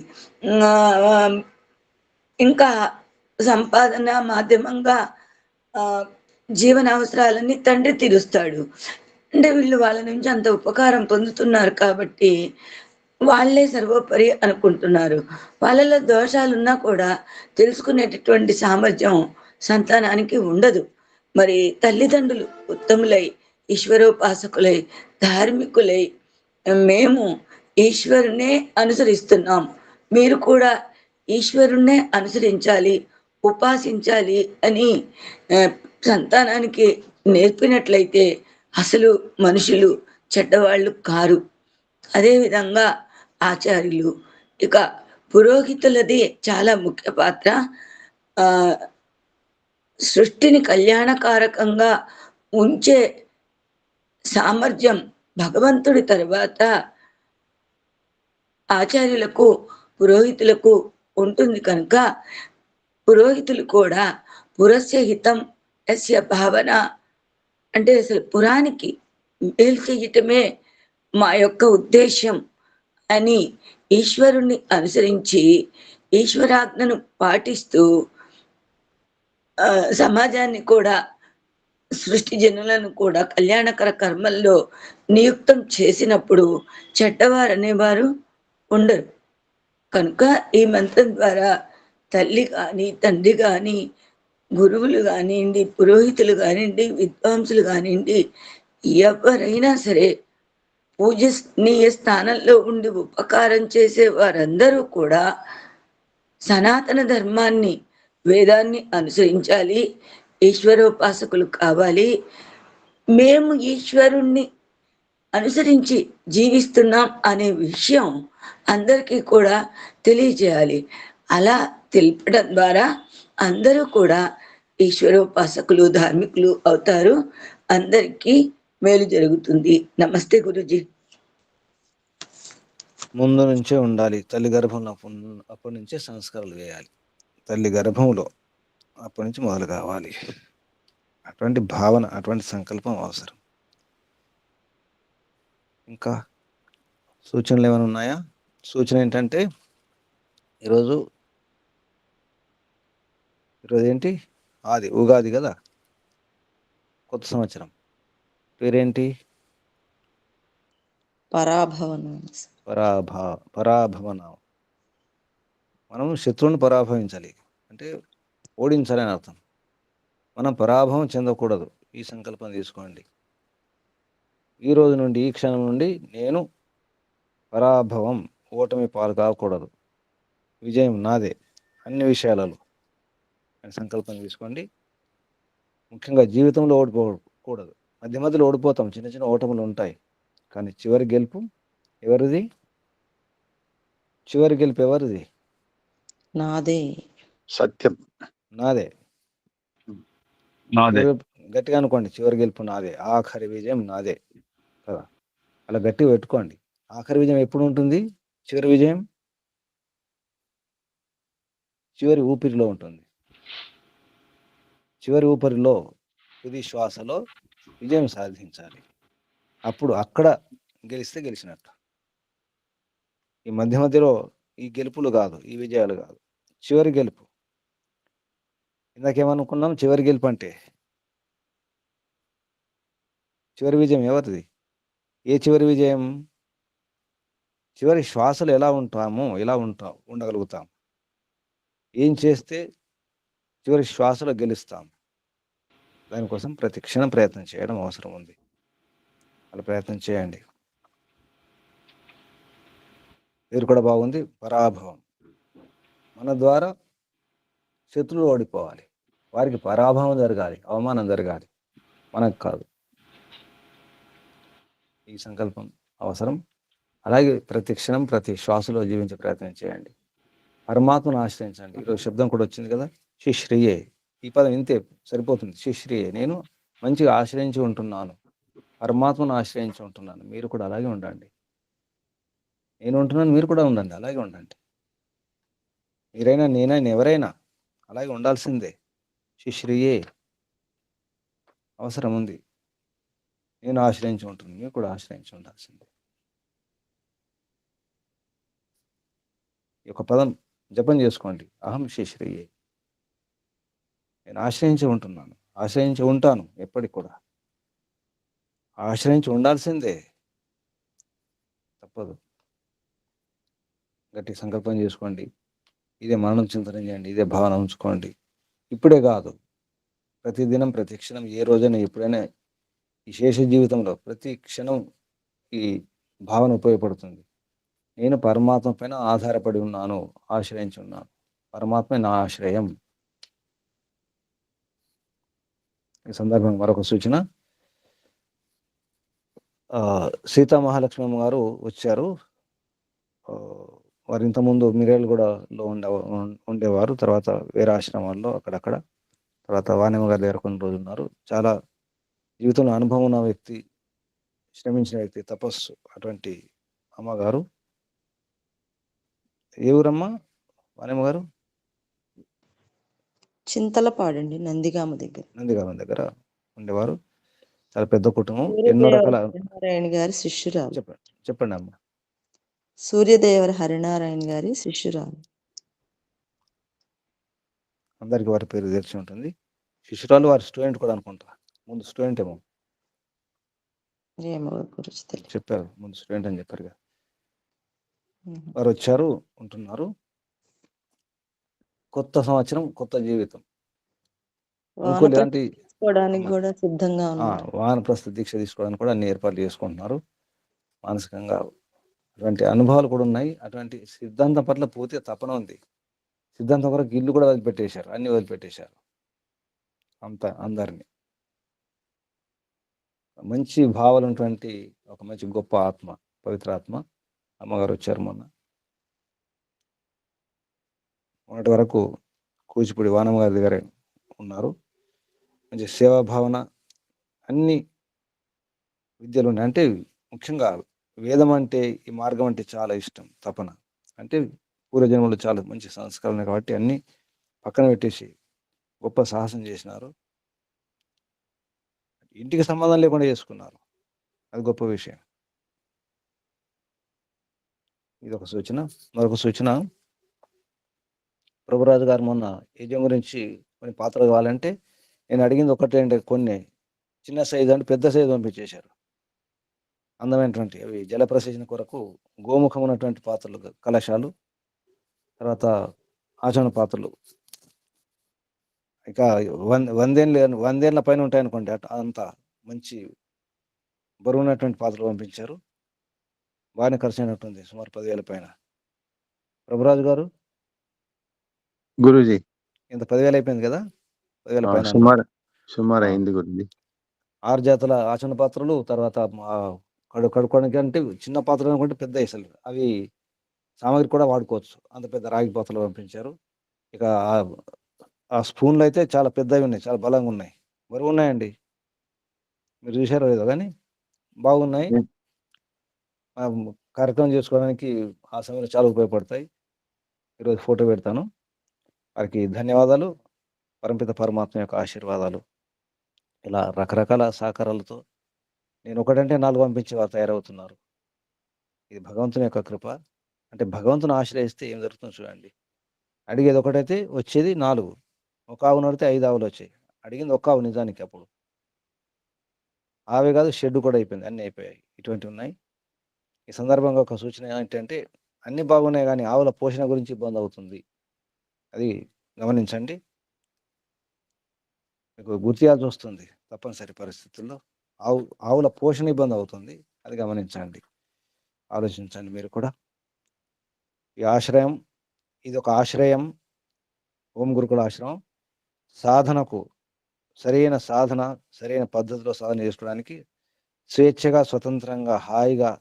ఇంకా సంపాదన మాధ్యమంగా జీవన అవసరాలన్నీ తండ్రి తీరుస్తాడు. అంటే వీళ్ళు వాళ్ళ నుంచి అంత ఉపకారం పొందుతున్నారు కాబట్టి వాళ్ళే సర్వోపరి అనుకుంటున్నారు. వాళ్ళలో దోషాలున్నా కూడా తెలుసుకునేటటువంటి సామర్థ్యం సంతానానికి ఉండదు. మరి తల్లిదండ్రులు ఉత్తములై, ఈశ్వరోపాసకులై, ధార్మికులై మేము ఈశ్వరునే అనుసరిస్తున్నాం, మీరు కూడా ఈశ్వరుణ్ణే అనుసరించాలి, ఉపాసించాలి అని సంతానానికి నేర్పినట్లయితే అసలు మనుషులు చెడ్డవాళ్ళు కారు. అదేవిధంగా ఆచార్యులు, ఇక పురోహితులది చాలా ముఖ్య పాత్ర. సృష్టిని కళ్యాణకారకంగా ఉంచే సామర్థ్యం భగవంతుడి తర్వాత ఆచార్యులకు, పురోహితులకు ఉంటుంది కనుక పురోహితులు కూడా పురస్య హితం యస్య భావన, అంటే అసలు పురానికి మేలు చేయటమే మా యొక్క ఉద్దేశ్యం అని ఈశ్వరుణ్ణి అనుసరించి ఈశ్వరాజ్ఞను పాటిస్తూ సమాజాన్ని కూడా, సృష్టి జనులను కూడా కళ్యాణకర కర్మల్లో నియుక్తం చేసినప్పుడు చెడ్డవారు అనేవారు ఉండరు. కనుక ఈ మంత్రం ద్వారా తల్లి కానీ, తండ్రి కానీ, గురువులు కానివ్వండి, పురోహితులు కానివ్వండి, విద్వాంసులు కానివ్వండి, ఎవరైనా సరే పూజనీయ స్థానంలో ఉండి ఉపకారం చేసే వారందరూ కూడా సనాతన ధర్మాన్ని, వేదాన్ని అనుసరించాలి, ఈశ్వరోపాసకులు కావాలి. మేము ఈశ్వరుణ్ణి అనుసరించి జీవిస్తున్నాం అనే విషయం అందరికీ కూడా తెలియజేయాలి. అలా తెలపడం ద్వారా అందరూ కూడా ఈశ్వరోపాసకులు, ధార్మికులు అవుతారు. అందరికీ మేలు జరుగుతుంది. నమస్తే గురూజీ. ముందు నుంచే ఉండాలి. తల్లి గర్భంలో అప్పటి నుంచే సంస్కారాలు వేయాలి. తల్లి గర్భంలో అప్పటి నుంచి మొదలు కావాలి. అటువంటి భావన, అటువంటి సంకల్పం అవసరం. ఇంకా సూచనలు ఏమైనా ఉన్నాయా? సూచన ఏంటంటే ఈరోజు ఏంటి? ఉగాది కదా, కొత్త సంవత్సరం. పేరేంటి? పరాభవనం. మనం శత్రువుని పరాభవించాలి, అంటే ఓడించాలి అని అర్థం. మనం పరాభవం చెందకూడదు. ఈ సంకల్పం తీసుకోండి. ఈ రోజు నుండి, ఈ క్షణం నుండి నేను పరాభవం, ఓటమి పాలు కాకూడదు, విజయం నాదే అన్ని విషయాలలో అని సంకల్పం తీసుకోండి. ముఖ్యంగా జీవితంలో ఓడిపోకూడదు. మధ్య మధ్యలో ఓడిపోతాం, చిన్న చిన్న ఓటములు ఉంటాయి, కానీ చివరి గెలుపు ఎవరిది? చివరి గెలుపు ఎవరిది? నాదే. సత్యం నాదే. గట్టిగా అనుకోండి, చివరి గెలుపు నాదే, ఆఖరి విజయం నాదే కదా. అలా గట్టిగా పెట్టుకోండి. ఆఖరి విజయం ఎప్పుడు ఉంటుంది? చివరి విజయం చివరి ఊపిరిలో ఉంటుంది. చివరి ఊపిరిలో, తుది శ్వాసలో విజయం సాధించాలి. అప్పుడు అక్కడ గెలిస్తే గెలిచినట్టు. ఈ మధ్య మధ్యలో ఈ గెలుపులు కాదు, ఈ విజయాలు కాదు, చివరి గెలుపు. ఇందాకేమనుకున్నాం? చివరి గెలుపు అంటే చివరి విజయం ఎవరిది? ఏ చివరి విజయం? చివరి శ్వాసలు ఎలా ఉండగలుగుతాం, ఏం చేస్తే చివరి శ్వాసలో గెలుస్తాం. దానికోసం ప్రతి క్షణం ప్రయత్నం చేయడం అవసరం ఉంది. అలా ప్రయత్నం చేయండి. పేరు కూడా బాగుంది, పరాభవం. మన ద్వారా శత్రువులు ఓడిపోవాలి, వారికి పరాభవం జరగాలి, అవమానం జరగాలి, మనకు కాదు. ఈ సంకల్పం అవసరం. అలాగే ప్రతి క్షణం ప్రతి శ్వాసలో జీవించే ప్రయత్నం చేయండి. పరమాత్మను ఆశ్రయించండి. ఈరోజు శబ్దం కూడా వచ్చింది కదా, శిశ్రియే. ఈ పదం ఇంతే సరిపోతుంది. శిశ్రియే, నేను మంచిగా ఆశ్రయించి ఉంటున్నాను, పరమాత్మను ఆశ్రయించి ఉంటున్నాను. మీరు కూడా అలాగే ఉండండి. నేను ఉంటున్నాను, మీరు కూడా ఉండండి, అలాగే ఉండండి. మీరైనా నేనైనా ఎవరైనా అలాగే ఉండాల్సిందే. శిశ్రియే అవసరం ఉంది. నేను ఆశ్రయించి ఉంటుంది, మీరు కూడా ఆశ్రయించి ఉండాల్సిందే. ఈ యొక్క పదం జపం చేసుకోండి. అహం శిశ్రియే, నేను ఆశ్రయించి ఉంటున్నాను, ఆశ్రయించి ఉంటాను, ఎప్పటికి కూడా ఆశ్రయించి ఉండాల్సిందే, తప్పదు. గట్టి సంకల్పం చేసుకోండి. ఇదే మరణం చింతన చేయండి, ఇదే భావన ఉంచుకోండి. ఇప్పుడే కాదు, ప్రతిదినం ప్రతి క్షణం, ఏ రోజైనా ఎప్పుడైనా ఈ శేష జీవితంలో ప్రతి క్షణం ఈ భావన ఉపయోగపడుతుంది. నేను పరమాత్మ పైన ఆధారపడి ఉన్నాను, ఆశ్రయించి ఉన్నాను, పరమాత్మ నా ఆశ్రయం. ఈ సందర్భంగా మరొక సూచన, సీతా మహాలక్ష్మి గారు వచ్చారు. వారు ఇంతకుముందు మిర్యాలగూడలో ఉండేవారు, తర్వాత వేరే ఆశ్రమాల్లో అక్కడక్కడ, తర్వాత వాణిమ్మ గారి దగ్గర కొన్ని రోజులు ఉన్నారు. చాలా జీవితంలో అనుభవం ఉన్న వ్యక్తి, శ్రమించిన వ్యక్తి, తపస్సు. అటువంటి అమ్మగారు. ఏ ఊరమ్మా వాణిమ్మ గారు? చింతలపాడండి, నందిగామ దగ్గర. నందిగామ దగ్గర ఉండేవారు. చాలా పెద్ద కుటుంబం. ఎన్నో రకాల. హరినారాయణ గారి శిష్యురాలు. చెప్పండి అమ్మ. సూర్యదేవర హరినారాయణ గారి శిష్యురాలు. అందరికి వారి పేరు తెలిసి ఉంటుంది. శిష్యురాలు వారి స్టూడెంట్ కూడా అనుకుంటా. ముందు స్టూడెంట్ ఏమో చెప్పారు, ముందు స్టూడెంట్ అని చెప్పారు కదా. వారు వచ్చారు, ఉంటున్నారు. కొత్త సంవత్సరం, కొత్త జీవితం. కూడా సిద్ధంగా ఉన్నారు. వానప్రస్థ దీక్ష తీసుకోవడానికి కూడా అన్ని ఏర్పాట్లు చేసుకుంటున్నారు. మానసికంగా అటువంటి అనుభవాలు కూడా ఉన్నాయి. అటువంటి సిద్ధాంతం పట్ల పూర్తిగా తపన ఉంది. సిద్ధాంతం వరకు ఇల్లు కూడా వదిలిపెట్టేశారు, అన్ని వదిలిపెట్టేశారు. అందరినీ మంచి భావాలు ఉన్నటువంటి ఒక మంచి గొప్ప ఆత్మ, పవిత్ర ఆత్మ అమ్మగారు వచ్చారు మొన్నటి వరకు కూచిపూడి వానమ్మ గారి దగ్గర ఉన్నారు. మంచి సేవా భావన, అన్ని విద్యలు ఉన్నాయి. అంటే ముఖ్యంగా వేదం అంటే, ఈ మార్గం అంటే చాలా ఇష్టం, తపన. అంటే పూర్వజన్మలో చాలా మంచి సంస్కారం ఉన్నాయి కాబట్టి అన్నీ పక్కన పెట్టేసి గొప్ప సాహసం చేసినారు. ఇంటికి సంబంధం లేకుండా చేసుకున్నారు, అది గొప్ప విషయం. ఇది ఒక సూచన. మరొక సూచన, ప్రభురాజు గారు మొన్న యజ్ఞం గురించి కొన్ని పాత్రలు కావాలంటే నేను అడిగింది ఒకటే, అంటే కొన్ని చిన్న సైజు అంటే పెద్ద సైజు పంపించేశారు. అందమైనటువంటి అవి జలప్రసేచన కొరకు గోముఖం ఉన్నటువంటి పాత్రలు, కలశాలు, తర్వాత ఆచరణ పాత్రలు. ఇక 100 పైన ఉంటాయనుకోండి, అంత మంచి బరువు ఉన్నటువంటి పాత్రలు పంపించారు. బాగానే ఖర్చు అయినట్టుంది, సుమారు 10,000 పైన. ప్రభురాజు గారు, గురూజీ, ఇంత 10,000 అయిపోయింది కదా? 10,000 పైన సుమారు అయింది గురూజీ. 6 జాతుల ఆచరణ పాత్రలు, తర్వాత కడుక్కోవడానికి అంటే చిన్న పాత్రలు అనుకుంటే పెద్ద అసలు అవి సామాగ్రి కూడా వాడుకోవచ్చు, అంత పెద్ద రాగి పాత్రలు పంపించారు. ఇక ఆ స్పూన్లు అయితే చాలా పెద్దవి ఉన్నాయి, చాలా బలంగా ఉన్నాయి, బరువు ఉన్నాయండి. మీరు చూసారో లేదో కానీ బాగున్నాయి. కార్యక్రమం చేసుకోవడానికి ఆ సమయంలో చాలా ఉపయోగపడతాయి. ఈరోజు ఫోటో పెడతాను. వారికి ధన్యవాదాలు, పరమపిత పరమాత్మ యొక్క ఆశీర్వాదాలు. ఇలా రకరకాల సహకారాలతో నేను ఒకటంటే 4 పంపించి వారు తయారవుతున్నారు. ఇది భగవంతుని యొక్క కృప. అంటే భగవంతుని ఆశ్రయిస్తే ఏం జరుగుతుందో చూడండి. అడిగేది ఒకటైతే వచ్చేది 4. ఒక ఆవును అడిగితే 5 ఆవులు వచ్చాయి. అడిగింది ఒక్క ఆవు నిజానికి. అప్పుడు ఆవే కాదు, షెడ్ కూడా అయిపోయింది, అన్నీ అయిపోయాయి. ఇటువంటివి ఉన్నాయి. ఈ సందర్భంగా ఒక సూచన ఏంటంటే, అన్నీ బాగున్నాయి కానీ ఆవుల పోషణ గురించి ఇబ్బంది అవుతుంది, అది గమనించండి. మీకు గుర్తియాల్సి వస్తుంది తప్పనిసరి పరిస్థితుల్లో. ఆవుల పోషణ ఇబ్బంది అవుతుంది, అది గమనించండి, ఆలోచించండి మీరు కూడా. ఈ ఆశ్రయం, ఇది ఒక ఆశ్రయం, ఓం గురుకుల ఆశ్రమం. సాధనకు సరైన సాధన, సరైన పద్ధతిలో సాధన చేసుకోవడానికి స్వేచ్ఛగా, స్వతంత్రంగా, హాయిగా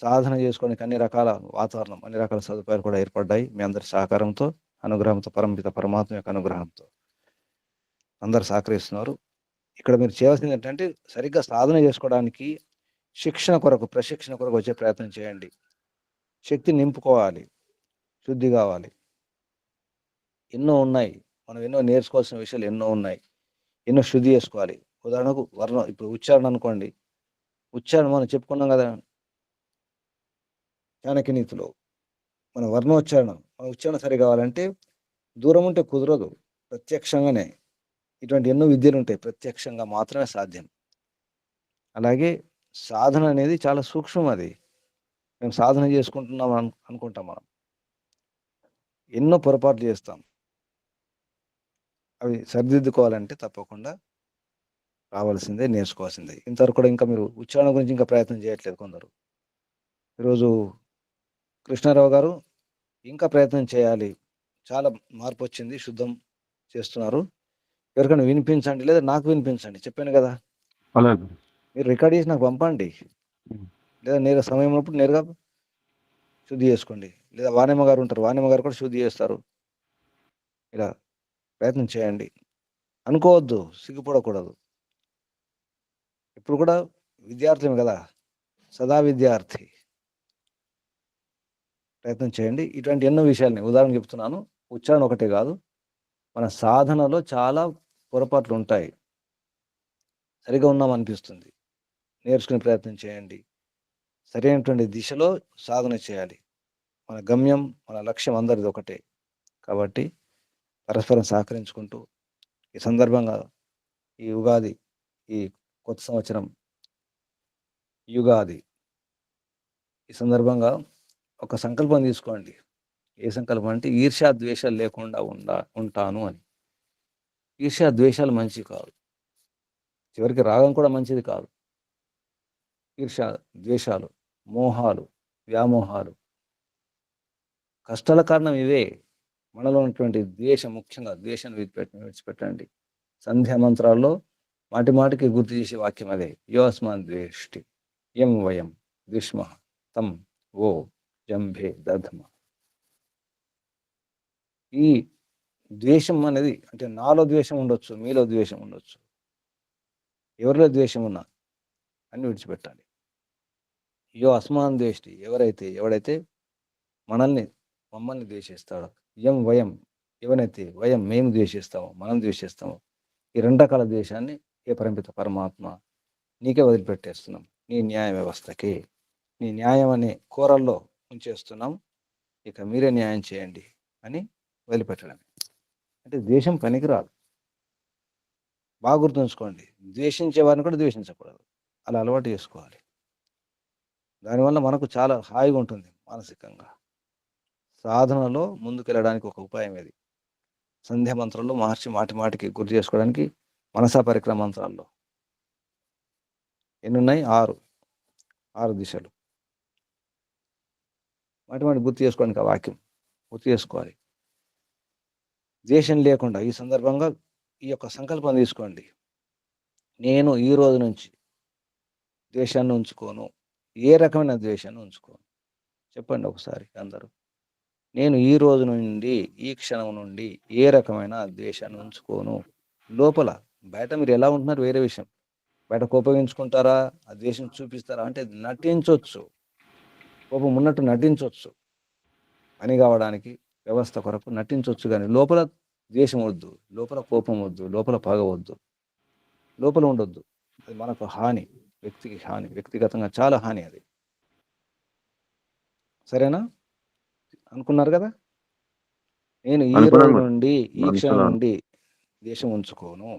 సాధన చేసుకోవడానికి అన్ని రకాల వాతావరణం, అన్ని రకాల సదుపాయాలు కూడా ఏర్పడ్డాయి. మీ అందరి సహకారంతో, అనుగ్రహంతో, పరమపిత పరమాత్మ యొక్క అనుగ్రహంతో అందరు సహకరిస్తున్నారు. ఇక్కడ మీరు చేయాల్సింది ఏంటంటే సరిగ్గా సాధన చేసుకోవడానికి శిక్షణ కొరకు, ప్రశిక్షణ కొరకు వచ్చే ప్రయత్నం చేయండి. శక్తి నింపుకోవాలి, శుద్ధి కావాలి. ఎన్నో ఉన్నాయి, మనం ఎన్నో నేర్చుకోవాల్సిన విషయాలు ఎన్నో ఉన్నాయి, ఎన్నో శుద్ధి చేసుకోవాలి. ఉదాహరణకు వర్ణం, ఇప్పుడు ఉచ్చారణ అనుకోండి. ఉచ్చారణ మనం చెప్పుకున్నాం కదా చాణక్య నీతిలో. మన వర్ణోచ్చారణ, మన ఉచ్చారణ సరి కావాలంటే దూరం ఉంటే కుదరదు, ప్రత్యక్షంగానే. ఇటువంటి ఎన్నో విద్యలు ఉంటాయి, ప్రత్యక్షంగా మాత్రమే సాధ్యం. అలాగే సాధన అనేది చాలా సూక్ష్మం. అది మేము సాధన చేసుకుంటున్నాం అనుకుంటాం. మనం ఎన్నో పొరపాట్లు చేస్తాం. అవి సరిదిద్దుకోవాలంటే తప్పకుండా రావాల్సిందే, నేర్చుకోవాల్సిందే. ఇంతవరకు కూడా ఇంకా మీరు ఉచ్చారణ గురించి ఇంకా ప్రయత్నం చేయట్లేదు కొందరు. ఈరోజు కృష్ణారావు గారు ఇంకా ప్రయత్నం చేయాలి, చాలా మార్పు వచ్చింది, శుద్ధం చేస్తున్నారు. ఎవరికైనా వినిపించండి, లేదా నాకు వినిపించండి. చెప్పాను కదా, అలాగే మీరు రికార్డ్ చేసి నాకు పంపండి, లేదా నేరుగా సమయం ఉన్నప్పుడు నేరుగా శుద్ధి చేసుకోండి. లేదా వాణిమ్మ గారు ఉంటారు, వాణిమ్మ గారు కూడా శుద్ధి చేస్తారు. ఇలా ప్రయత్నం చేయండి. అనుకోవద్దు, సిగ్గుపడకూడదు. ఇప్పుడు కూడా విద్యార్థులమే కదా, సదా విద్యార్థి. ప్రయత్నం చేయండి. ఇటువంటి ఎన్నో విషయాలని ఉదాహరణ చెప్తున్నాను. ఉచ్చారణ ఒకటే కాదు, మన సాధనలో చాలా పొరపాట్లు ఉంటాయి. సరిగా ఉన్నాం అనిపిస్తుంది, నేర్చుకునే ప్రయత్నం చేయండి. సరైనటువంటి దిశలో సాధన చేయాలి. మన గమ్యం, మన లక్ష్యం అందరిది ఒకటే. కాబట్టి పరస్పరం సహకరించుకుంటూ ఈ సందర్భంగా, ఈ ఉగాది, ఈ కొత్త సంవత్సరం యుగాది, ఈ సందర్భంగా ఒక సంకల్పం తీసుకోండి. ఏ సంకల్పం అంటే ఈర్ష్యా ద్వేషాలు లేకుండా ఉంటాను అని. ఈర్ష్యా ద్వేషాలు మంచివి కాదు, చివరికి రాగం కూడా మంచిది కాదు. ఈర్ష్య, ద్వేషాలు, మోహాలు, వ్యామోహాలు, కష్టాల కారణం ఇవే. మనలో ఉన్నటువంటి ద్వేషం, ముఖ్యంగా ద్వేషాన్ని విడిచిపెట్టండి. సంధ్యా మంత్రాల్లో మాటి మాటికి గుర్తు చేసే వాక్యం అదే. యోస్మాన్ ద్వేష్టి యం వయం ద్విష్మ తం ఓ జంభే దధమ. ఈ ద్వేషం అనేది అంటే నాలో ద్వేషం ఉండొచ్చు, మీలో ద్వేషం ఉండొచ్చు, ఎవరిలో ద్వేషం ఉన్నా అన్ని విడిచిపెట్టాలి. యో అస్మాన్ ద్వేష్టి, ఎవడైతే మమ్మల్ని ద్వేషిస్తాడో, యం వయం, ఎవరైతే వయం మేము ద్వేషిస్తామో, మనం ద్వేషిస్తామో, ఈ రెండు రకాల ద్వేషాన్ని ఏ పరమపిత పరమాత్మ నీకే వదిలిపెట్టేస్తున్నాం. నీ న్యాయ వ్యవస్థకి, నీ న్యాయం అనే కోరల్లో ఉంచేస్తున్నాం, ఇక మీరే న్యాయం చేయండి అని వదిలిపెట్టడమే. అంటే ద్వేషం పనికిరాదు. బాగా గుర్తుంచుకోండి, ద్వేషించే వారిని కూడా ద్వేషించకూడదు. అలా అలవాటు చేసుకోవాలి. దానివల్ల మనకు చాలా హాయిగా ఉంటుంది మానసికంగా. సాధనలో ముందుకెళ్ళడానికి ఒక ఉపాయం ఇది. సంధ్యా మంత్రంలో మహర్షి మాటి మాటికి గుర్తు చేసుకోవడానికి మనసా పరిక్రమ మంత్రాల్లో ఎన్నున్నాయి? 6 దిశలు. మాటి మాటి గుర్తు చేసుకోవడానికి ఆ వాక్యం గుర్తు చేసుకోవాలి. ద్వేషం లేకుండా ఈ సందర్భంగా ఈ యొక్క సంకల్పం తీసుకోండి. నేను ఈ రోజు నుంచి ద్వేషాన్ని ఉంచుకోను. ఏ రకమైన ద్వేషాన్ని ఉంచుకోను. చెప్పండి ఒకసారి అందరూ. నేను ఈ రోజు నుండి, ఈ క్షణం నుండి ఏ రకమైన ద్వేషాన్ని ఉంచుకోను. లోపల, బయట మీరు ఎలా ఉంటున్నారు వేరే విషయం. బయట కోపగించుకుంటారా, ఆ ద్వేషం చూపిస్తారా అంటే నటించవచ్చు, కోపం ఉన్నట్టు నటించవచ్చు. పని కావడానికి, వ్యవస్థ కొరకు నటించవచ్చు. కానీ లోపల ద్వేషం వద్దు, లోపల కోపం వద్దు, లోపల పగ వద్దు, లోపల ఉండొద్దు. అది మనకు హాని, వ్యక్తికి హాని, వ్యక్తిగతంగా చాలా హాని అది. సరేనా? అనుకున్నారు కదా. నేను ఈ రోజు నుండి, ఈ క్షణం నుండి ద్వేషం ఉంచుకోను.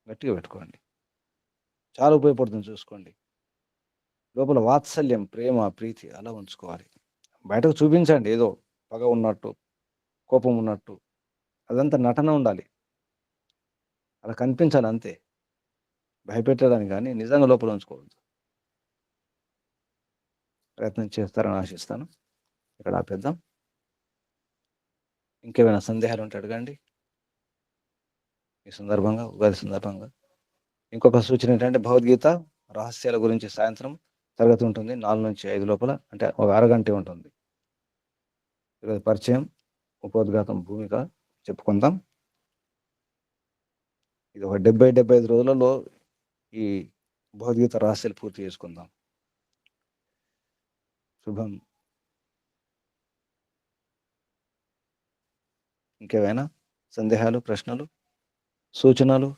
గట్టిగా పెట్టుకోండి, చాలా ఉపయోగపడుతుంది. చూసుకోండి, లోపల వాత్సల్యం, ప్రేమ, ప్రీతి అలా ఉంచుకోవాలి. బయటకు చూపించండి ఏదో పగ ఉన్నట్టు, కోపం ఉన్నట్టు, అదంతా నటన ఉండాలి, అలా కనిపించాలి అంతే. భయపెట్టడానికి కానీ నిజంగా లోపల ఉంచుకోవద్దు. ప్రయత్నం చేస్తారని ఆశిస్తాను. ఇక్కడ ఆపేద్దాం. ఇంకేమైనా సందేహాలు ఉంటే అడగండి. ఈ సందర్భంగా, ఉగాది సందర్భంగా ఇంకొక సూచన ఏంటంటే, భగవద్గీత రహస్యాల గురించి సాయంత్రం తరగతి ఉంటుంది 4 నుంచి 5 లోపల, అంటే ఒక అరగంట ఉంటుంది. ఈరోజు పరిచయం, ఉపోద్ఘాతం, భూమిక చెప్పుకుందాం. ఇది ఒక 70-75 రోజులలో ఈ భగవద్గీత రహస్యాలు పూర్తి చేసుకుందాం. శుభం. ఇంకేమైనా సందేహాలు, ప్రశ్నలు, సూచనలు?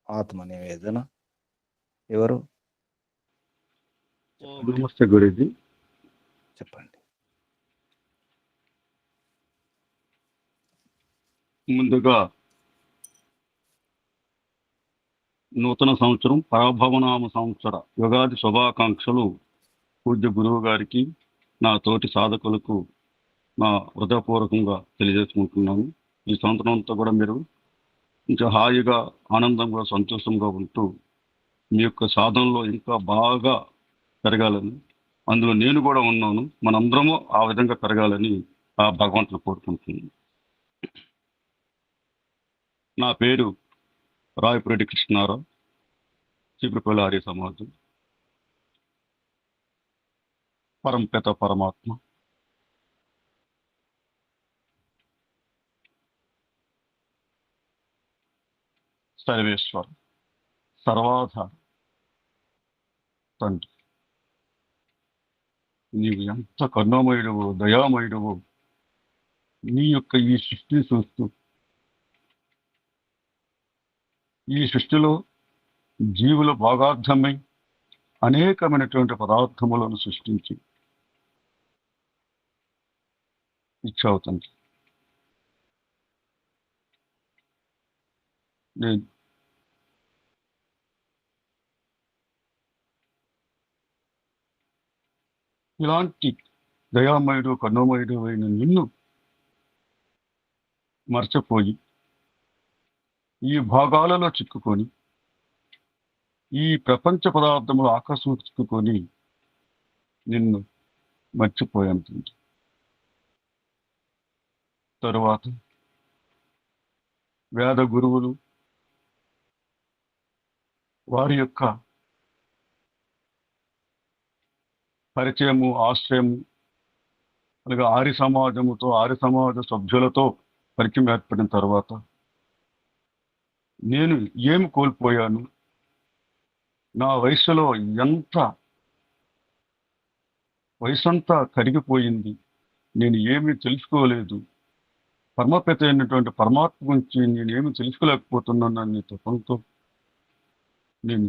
ఆత్మ నివేదన ఎవరు నమస్తే గురూజీ. చెప్పండి. ముందుగా నూతన సంవత్సరం పరాభవనామ సంవత్సర యుగాది శుభాకాంక్షలు పూజ్య గురువు గారికి, నా తోటి సాధకులకు నా హృదయపూర్వకంగా తెలియజేసుకుంటున్నాను. ఈ సంవత్సరం అంతా కూడా మీరు ఇంకా హాయిగా, ఆనందంగా, సంతోషంగా ఉంటూ మీ యొక్క సాధనలో ఇంకా బాగా పెరగాలని, అందులో నేను కూడా ఉన్నాను, మనందరము ఆ విధంగా పెరగాలని ఆ భగవంతుని కోరుకుంటున్నాను. నా పేరు రాయపురెడ్డి కృష్ణారావు, చీపురుపల్లి ఆర్య సమాజం. పరంపిత పరమాత్మ సర్వేశ్వర సర్వాధార తండ్రి, నీవు ఎంత కరుణామయుడువో, దయామయుడువో. నీ యొక్క ఈ సృష్టిని చూస్తూ, ఈ సృష్టిలో జీవుల భాగార్థమై అనేకమైనటువంటి పదార్థములను సృష్టించి ఇచ్చావు తండ్రి. నేను ఇలాంటి దయామయుడు, కరుణామయుడు అయిన నిన్ను మర్చిపోయి ఈ భాగాలలో చిక్కుకొని, ఈ ప్రపంచ పదార్థములు ఆకర్షణ చిక్కుకొని నిన్ను మర్చిపోయాను. తరువాత వేద గురువులు వారి యొక్క పరిచయము, ఆశ్రయము, అలాగే ఆర్య సమాజముతో, ఆర్య సమాజ సభ్యులతో పరిచయం ఏర్పడిన తర్వాత నేను ఏమి కోల్పోయాను, నా వయసులో వయసంతా కరిగిపోయింది, నేను ఏమీ తెలుసుకోలేదు, పరమపిత అయినటువంటి పరమాత్మ గురించి నేనేమి తెలుసుకోలేకపోతున్నానని తపంతో నేను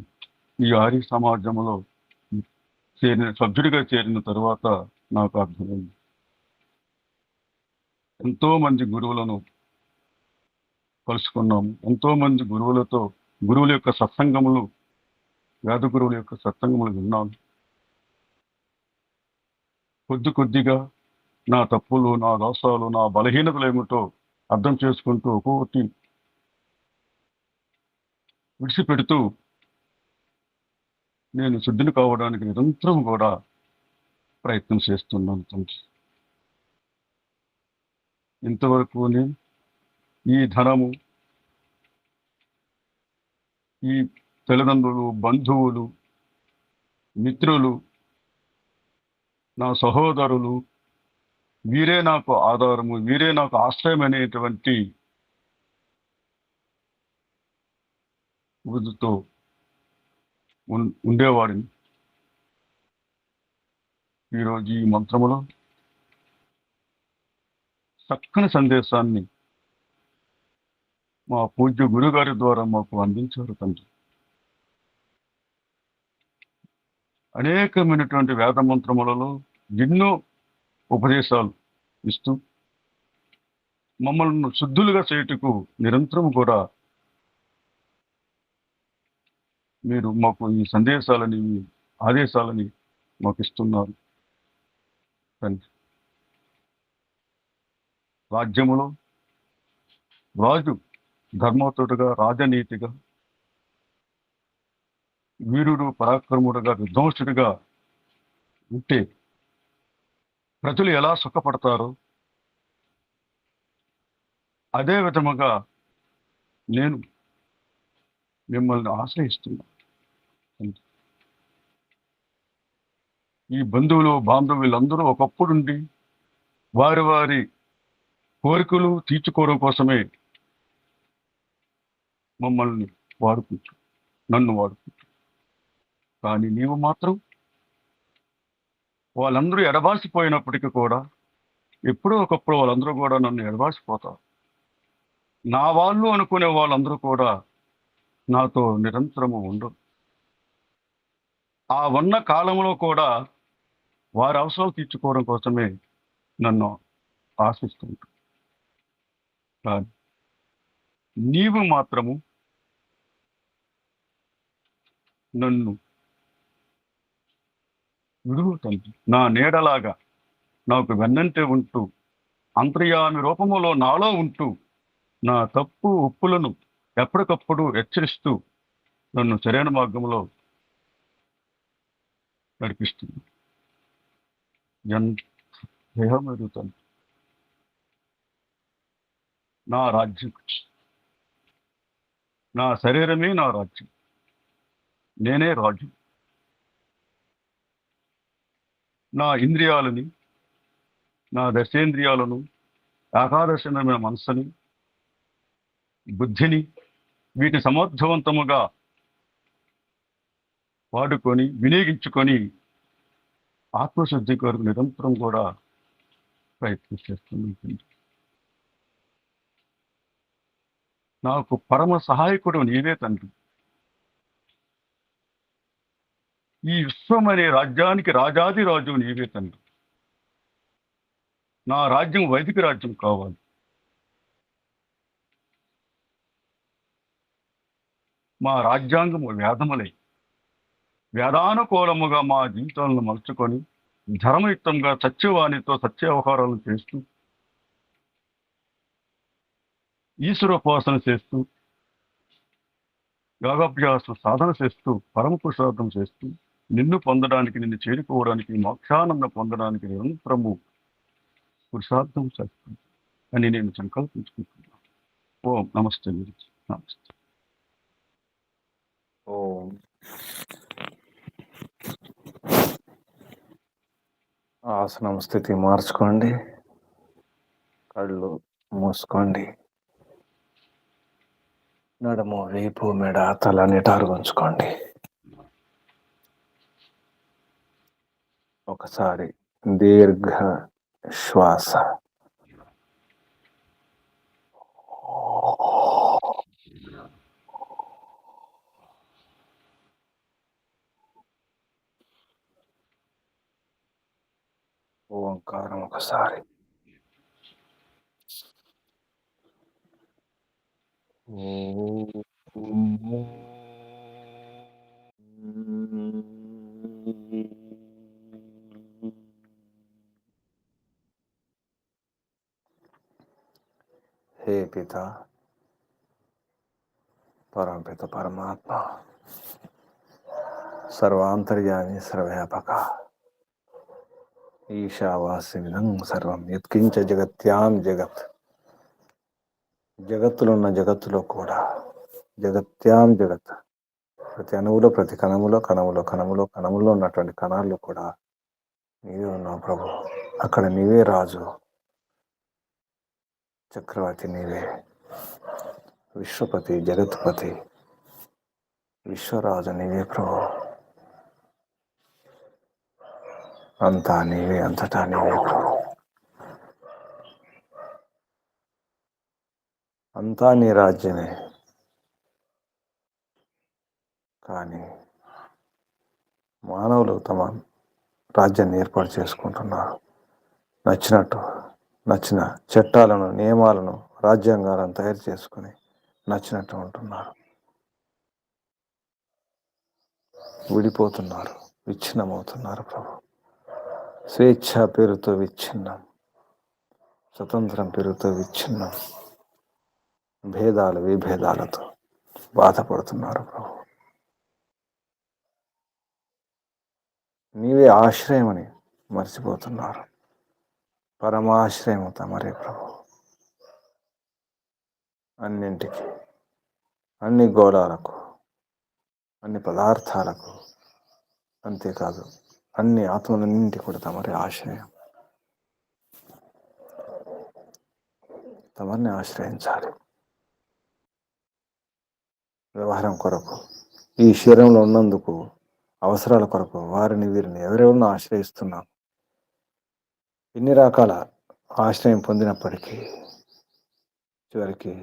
ఈ ఆర్య సమాజంలో సభ్యుడిగా చేరిన తర్వాత నాకు అర్థమైంది. ఎంతో మంది గురువులను కలుసుకున్నాము, ఎంతో మంది గురువుల యొక్క సత్సంగములు, వేద గురువుల యొక్క సత్సంగములు విన్నాను. కొద్దిగా నా తప్పులు, నా దోషాలు, నా బలహీనతలు ఏమిటో అర్థం చేసుకుంటూ ఒక్కొక్కటి విడిచిపెడుతూ నేను శుద్ధిని కావడానికి నిరంతరం కూడా ప్రయత్నం చేస్తున్నాను తండ్రి. ఇంతవరకు నేను ఈ ధనము, ఈ తల్లిదండ్రులు, బంధువులు, మిత్రులు, నా సహోదరులు, వీరే నాకు ఆధారము, వీరే నాకు ఆశ్రయం అనేటువంటి బుద్ధితో ఉండేవాడిని. ఈరోజు ఈ మంత్రములో చక్కని సందేశాన్ని మా పూజ్య గురుగారి ద్వారా మాకు అందించారు తండ్రి. అనేకమైనటువంటి వేద మంత్రములలో ఎన్నో ఉపదేశాలు ఇస్తూ మమ్మల్ని శుద్ధులుగా చేయుటకు నిరంతరం కూడా మీరు మాకు ఈ సందేశాలని, ఆదేశాలని మాకు ఇస్తున్నారు తండ్రి. రాజ్యములో రాజు ధర్మతుడుగా, రాజనీతిగా, వీరుడు పరాక్రముడుగా విధ్వంసుడిగా ఉంటే ప్రజలు ఎలా సుఖపడతారో అదే విధముగా నేను మిమ్మల్ని ఆశ్రయిస్తున్నాను. ఈ బంధువులు బాంధవులందరూ ఒకప్పుడుండి వారి వారి కోరికలు తీర్చుకోవడం కోసమే మమ్మల్ని వాడుకుంటారు, నన్ను వాడుకుంటారు. కానీ నీవు మాత్రం వాళ్ళందరూ ఎడబాసిపోయినప్పటికీ కూడా ఎప్పుడో ఒకప్పుడు వాళ్ళందరూ కూడా నన్ను ఎడబాసిపోతారు. నా వాళ్ళు అనుకునే వాళ్ళందరూ కూడా నాతో నిరంతరము ఉండరు. ఆ ఉన్న కాలంలో కూడా వారి అవసరాలు తీర్చుకోవడం కోసమే నన్ను ఆశిస్తుంటారు. కానీ నీవు మాత్రము నన్ను విడువు తండ్రి, నా నీడలాగా నాకు వెన్నంటే ఉంటూ అంతర్యామి రూపములో నాలో ఉంటూ నా తప్పు ఒప్పులను ఎప్పటికప్పుడు హెచ్చరిస్తూ నన్ను సరైన మార్గంలో నడిపిస్తుంది. ఎంత దేహమేరు తండ్రి, నా రాజ్యం, నా శరీరమే నా రాజ్యం, నేనే రాజు. నా ఇంద్రియాలని, నా దశేంద్రియాలను, ఏకాదశమైన మనస్సుని, బుద్ధిని వీటిని సమర్థవంతముగా వాడుకొని వినియోగించుకొని ఆత్మశుద్ధి కొరకు నిరంతరం కూడా ప్రయత్నం చేస్తుంది. నాకు పరమ సహాయకుడు నీవే తండ్రి. ఈ విశ్వం అనే రాజ్యానికి రాజాది రాజు నీవే తండ్రి. నా రాజ్యం వైదిక రాజ్యం కావాలి. మా రాజ్యాంగము వేదములై వేదానుకూలముగా మా జీవితాలను మలుచుకొని ధర్మయుక్తంగా సత్యవాణితో సత్యవ్యవహారాలను చేస్తూ ఈశ్వరోపాసన చేస్తూ యోగాభ్యాస సాధన చేస్తూ పరమ పురుషార్థం చేస్తూ నిన్ను పొందడానికి, నిన్ను చేరుకోవడానికి, మోక్షానందం పొందడానికి నిరంతరము పురుషార్థం చేస్తాను అని నేను సంకల్పించుకుంటున్నాను. ఓం నమస్తే. నమస్తే. ఓం. ఆసనం స్థితి మార్చుకోండి, కళ్ళు మూసుకోండి, నడుము, వీపు, మెడ, తల నిటారుగా ఉంచుకోండి. ఒకసారి దీర్ఘ శ్వాస. ఓంకారం ఒకసారి. हे पिता, परमपित परमात्मा, सर्वांतर्यामी सर्वव्यापक, ఈశావాస్యమిదం సర్వం యత్కించ జగత్యాం జగత్. జగత్తులో ఉన్న జగత్తులో కూడా జగత్యాం జగత్, ప్రతి అణువులో, ప్రతి కణములో, కణములో కణములో కణములో ఉన్నటువంటి కణాల్లో కూడా నీవే ఉన్నావు ప్రభు. అక్కడ నీవే రాజు, చక్రవర్తి నీవే, విశ్వపతి, జగత్పతి, విశ్వరాజు నీవే ప్రభు. అంతా నీవే, అంతటా నీవే ప్రభు. అంతా నీ రాజ్యమే. కానీ మానవులు తమ రాజ్యాన్ని ఏర్పాటు చేసుకుంటున్నారు. నచ్చిన చట్టాలను, నియమాలను, రాజ్యాంగాలను తయారు చేసుకుని నచ్చినట్టు ఉంటున్నారు. విడిపోతున్నారు, విచ్ఛిన్నమవుతున్నారు ప్రభు. స్వేచ్ఛ పేరుతో విచ్ఛిన్నం, స్వతంత్రం పేరుతో విచ్ఛిన్నం, భేదాలు విభేదాలతో బాధపడుతున్నారు ప్రభు. నీవే ఆశ్రయమని మర్చిపోతున్నారు. పరమాశ్రయము తమరే ప్రభు. అన్నింటికి, అన్ని గోళాలకు, అన్ని పదార్థాలకు, అంతేకాదు అన్ని ఆత్మలన్నింటి కూడా తమరే ఆశ్రయం. తమరిని ఆశ్రయించాలి. వ్యవహారం కొరకు, ఈ శరీరంలో ఉన్నందుకు, అవసరాల కొరకు వారిని వీరిని ఎవరెవరినో ఆశ్రయిస్తున్నాం. ఎన్ని రకాల ఆశ్రయం పొందినప్పటికీ చివరికి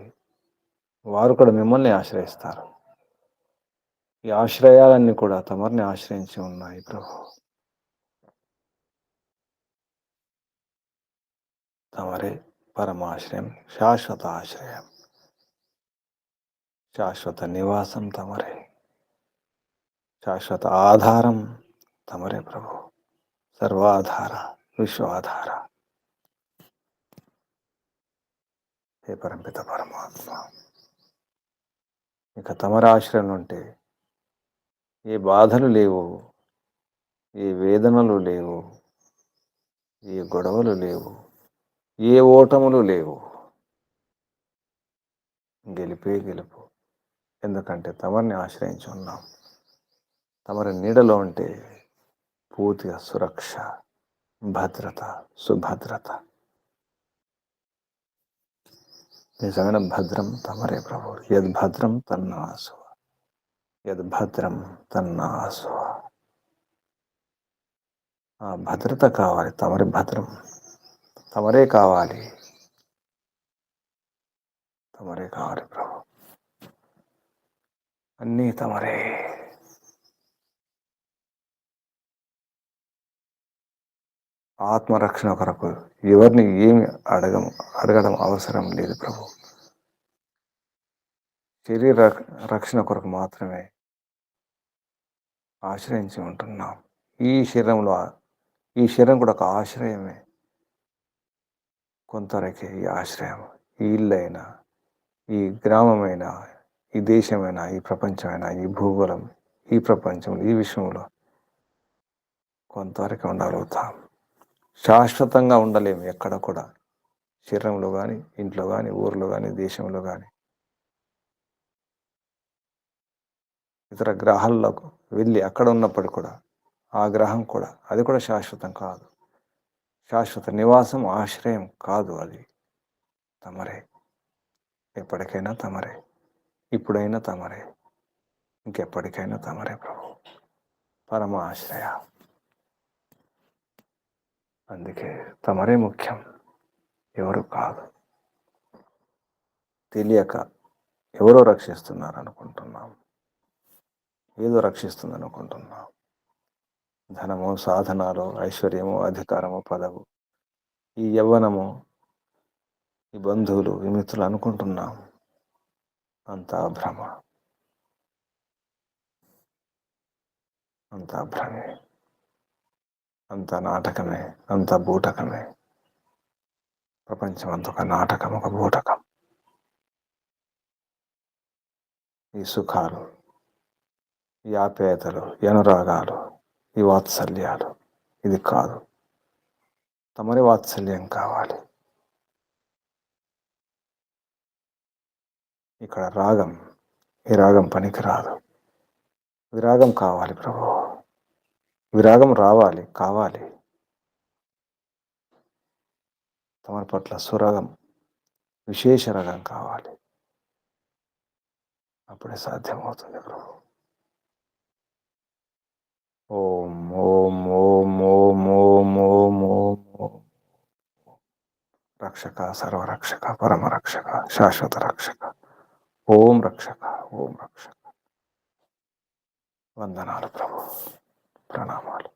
వారు కూడా మిమ్మల్ని ఆశ్రయిస్తారు. ఈ ఆశ్రయాలన్నీ కూడా తమరిని ఆశ్రయించి ఉన్నాయి ప్రభు. తమరే పరమాశ్రయం, శాశ్వత ఆశ్రయం, శాశ్వత నివాసం తమరే, శాశ్వత ఆధారం తమరే ప్రభు. సర్వాధార, విశ్వాధార. హే పరంపిత పరమాత్మ, ఇక తమరి ఆశ్రయం ఉంటే ఏ బాధలు లేవు, ఏ వేదనలు లేవు, ఏ గొడవలు లేవు, ఏ ఓటములు లేవు. గెలిపే గెలుపు. ఎందుకంటే తమరిని ఆశ్రయించి ఉన్నాం. తమరి నీడలో ఉంటే పూర్తిగా సురక్ష, భద్రత, సుభద్రత. నిజమైన భద్రం తమరే ప్రభు. యద్భద్రం తన్నాసు, యద్భద్రం తన్నాసు. ఆ భద్రత కావాలి. తమరి భద్రం తమరే కావాలి. తమరే కావాలి ప్రభు. అన్నీ తమరే. ఆత్మరక్షణ కొరకు ఎవరిని ఏమి అడగడం అవసరం లేదు ప్రభు. శరీర రక్షణ కొరకు మాత్రమే ఆశ్రయించి ఉంటున్నాం. ఈ శరీరం కూడా ఒక ఆశ్రయమే. కొంతవరకే ఈ ఆశ్రయం. ఈ ఇల్లైనా, ఈ గ్రామమైనా, ఈ దేశమైనా, ఈ ప్రపంచమైనా, ఈ భూగోళం, ఈ ప్రపంచంలో, ఈ విశ్వంలో కొంతవరకు ఉండగలుగుతాం. శాశ్వతంగా ఉండలేము ఎక్కడ కూడా. శరీరంలో కానీ, ఇంట్లో కానీ, ఊర్లో కానీ, దేశంలో కానీ. ఇతర గ్రహాల్లోకి వెళ్ళి అక్కడ ఉన్నప్పుడు కూడా ఆ గ్రహం కూడా, అది కూడా శాశ్వతం కాదు. శాశ్వత నివాసం, ఆశ్రయం కాదు. అది తమరే. ఎప్పటికైనా తమరే, ఇప్పుడైనా తమరే, ఇంకెప్పటికైనా తమరే ప్రభు. పరమ ఆశ్రయ. అందుకే తమరే ముఖ్యం, ఎవరు కాదు. తెలియక ఎవరో రక్షిస్తున్నారు అనుకుంటున్నాం, ఏదో రక్షిస్తుంది అనుకుంటున్నాం. ధనము, సాధనాలు, ఐశ్వర్యము, అధికారము, పదవు, ఈ యవ్వనము, ఈ బంధువులు, ఈ మిత్రులు అనుకుంటున్నాం. అంతా భ్రమ, అంతా భ్రమే, అంతా నాటకమే, అంతా బూటకమే. ప్రపంచం అంతా ఒక నాటకం, ఒక బూటకం. ఈ సుఖాలు, ఈ ఆప్యాయతలు, ఈ అనురాగాలు, ఈ వాత్సల్యాలు, ఇది కాదు. తమరి వాత్సల్యం కావాలి. ఇక్కడ రాగం, ఈ రాగం పనికిరాదు. విరాగం కావాలి ప్రభు. విరాగం రావాలి, కావాలి. తమరి పట్ల సురాగం, విశేష రాగం కావాలి. అప్పుడే సాధ్యమవుతుంది ప్రభు. ఓం ఓం ఓం ఓం ఓం ఓం ఓం ఓం. రక్షక, సర్వరక్షక, పరమరక్షక, శాశ్వత రక్షక, ఓం రక్షక, ఓం రక్షక. వందనాలు ప్రభు, ప్రణామాలు.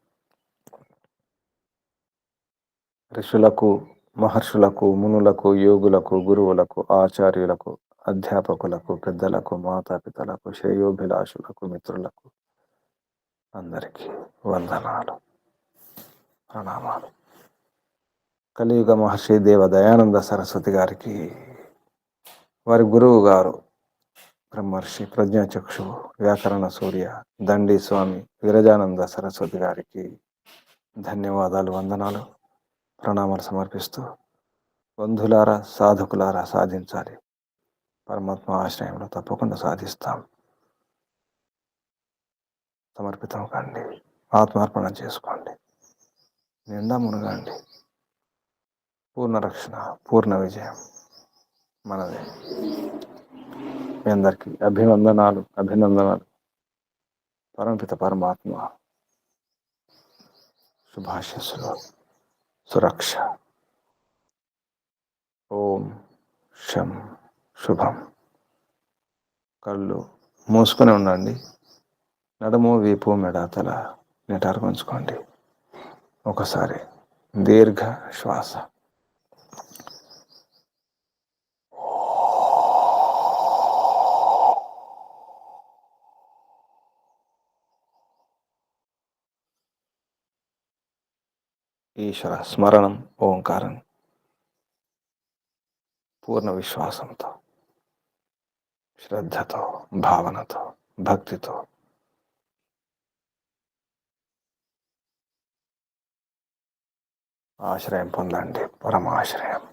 ఋషులకు, మహర్షులకు, మునులకు, యోగులకు, గురువులకు, ఆచార్యులకు, అధ్యాపకులకు, పెద్దలకు, మాతాపితలకు, శ్రేయోభిలాషులకు, మిత్రులకు అందరికీ వందనాలు, ప్రణామాలు. కలియుగ మహర్షి దేవ దయానంద సరస్వతి గారికి, వారి గురువు గారు బ్రహ్మర్షి ప్రజ్ఞాచక్షు వ్యాకరణ సూర్య దండి స్వామి విరజానంద సరస్వతి గారికి ధన్యవాదాలు, వందనాలు, ప్రణామాలు సమర్పిస్తూ బంధులారా, సాధకులారా సాధించాలి. పరమాత్మ ఆశ్రయంలో తప్పకుండా సాధిస్తాం. సమర్పితం కండి, ఆత్మార్పణ చేసుకోండి, నిండా మునగండి. పూర్ణ రక్షణ, పూర్ణ విజయం మనదే. మీ అందరికీ అభినందనాలు. పరమపిత పరమాత్మ శుభాశీస్సులు, సురక్ష. ఓం శం శుభం. కళ్ళు మూసుకొని ఉండండి. నడుము, వీపు, మెడ, తల నిటారుకుంచుకోండి. ఒకసారి దీర్ఘ శ్వాస. ఈశ్వర స్మరణం, ఓంకారం పూర్ణ విశ్వాసంతో, శ్రద్ధతో, భావనతో, భక్తితో ఆశ్రయం పొందండి. పరమాశ్రయం.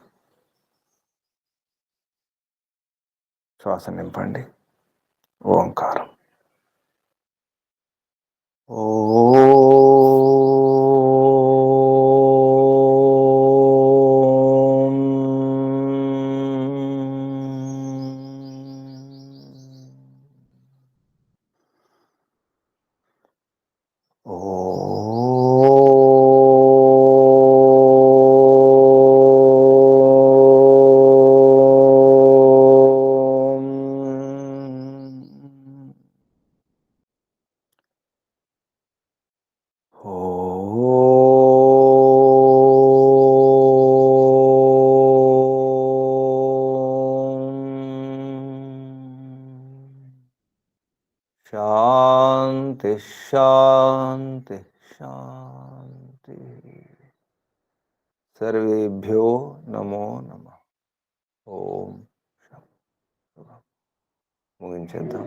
శ్వాస నింపండి. ఓంకారం. శాంతి శాంతి శాంతి. సర్వేభ్యో నమో నమః. ఓం. ముగించేద్దాం.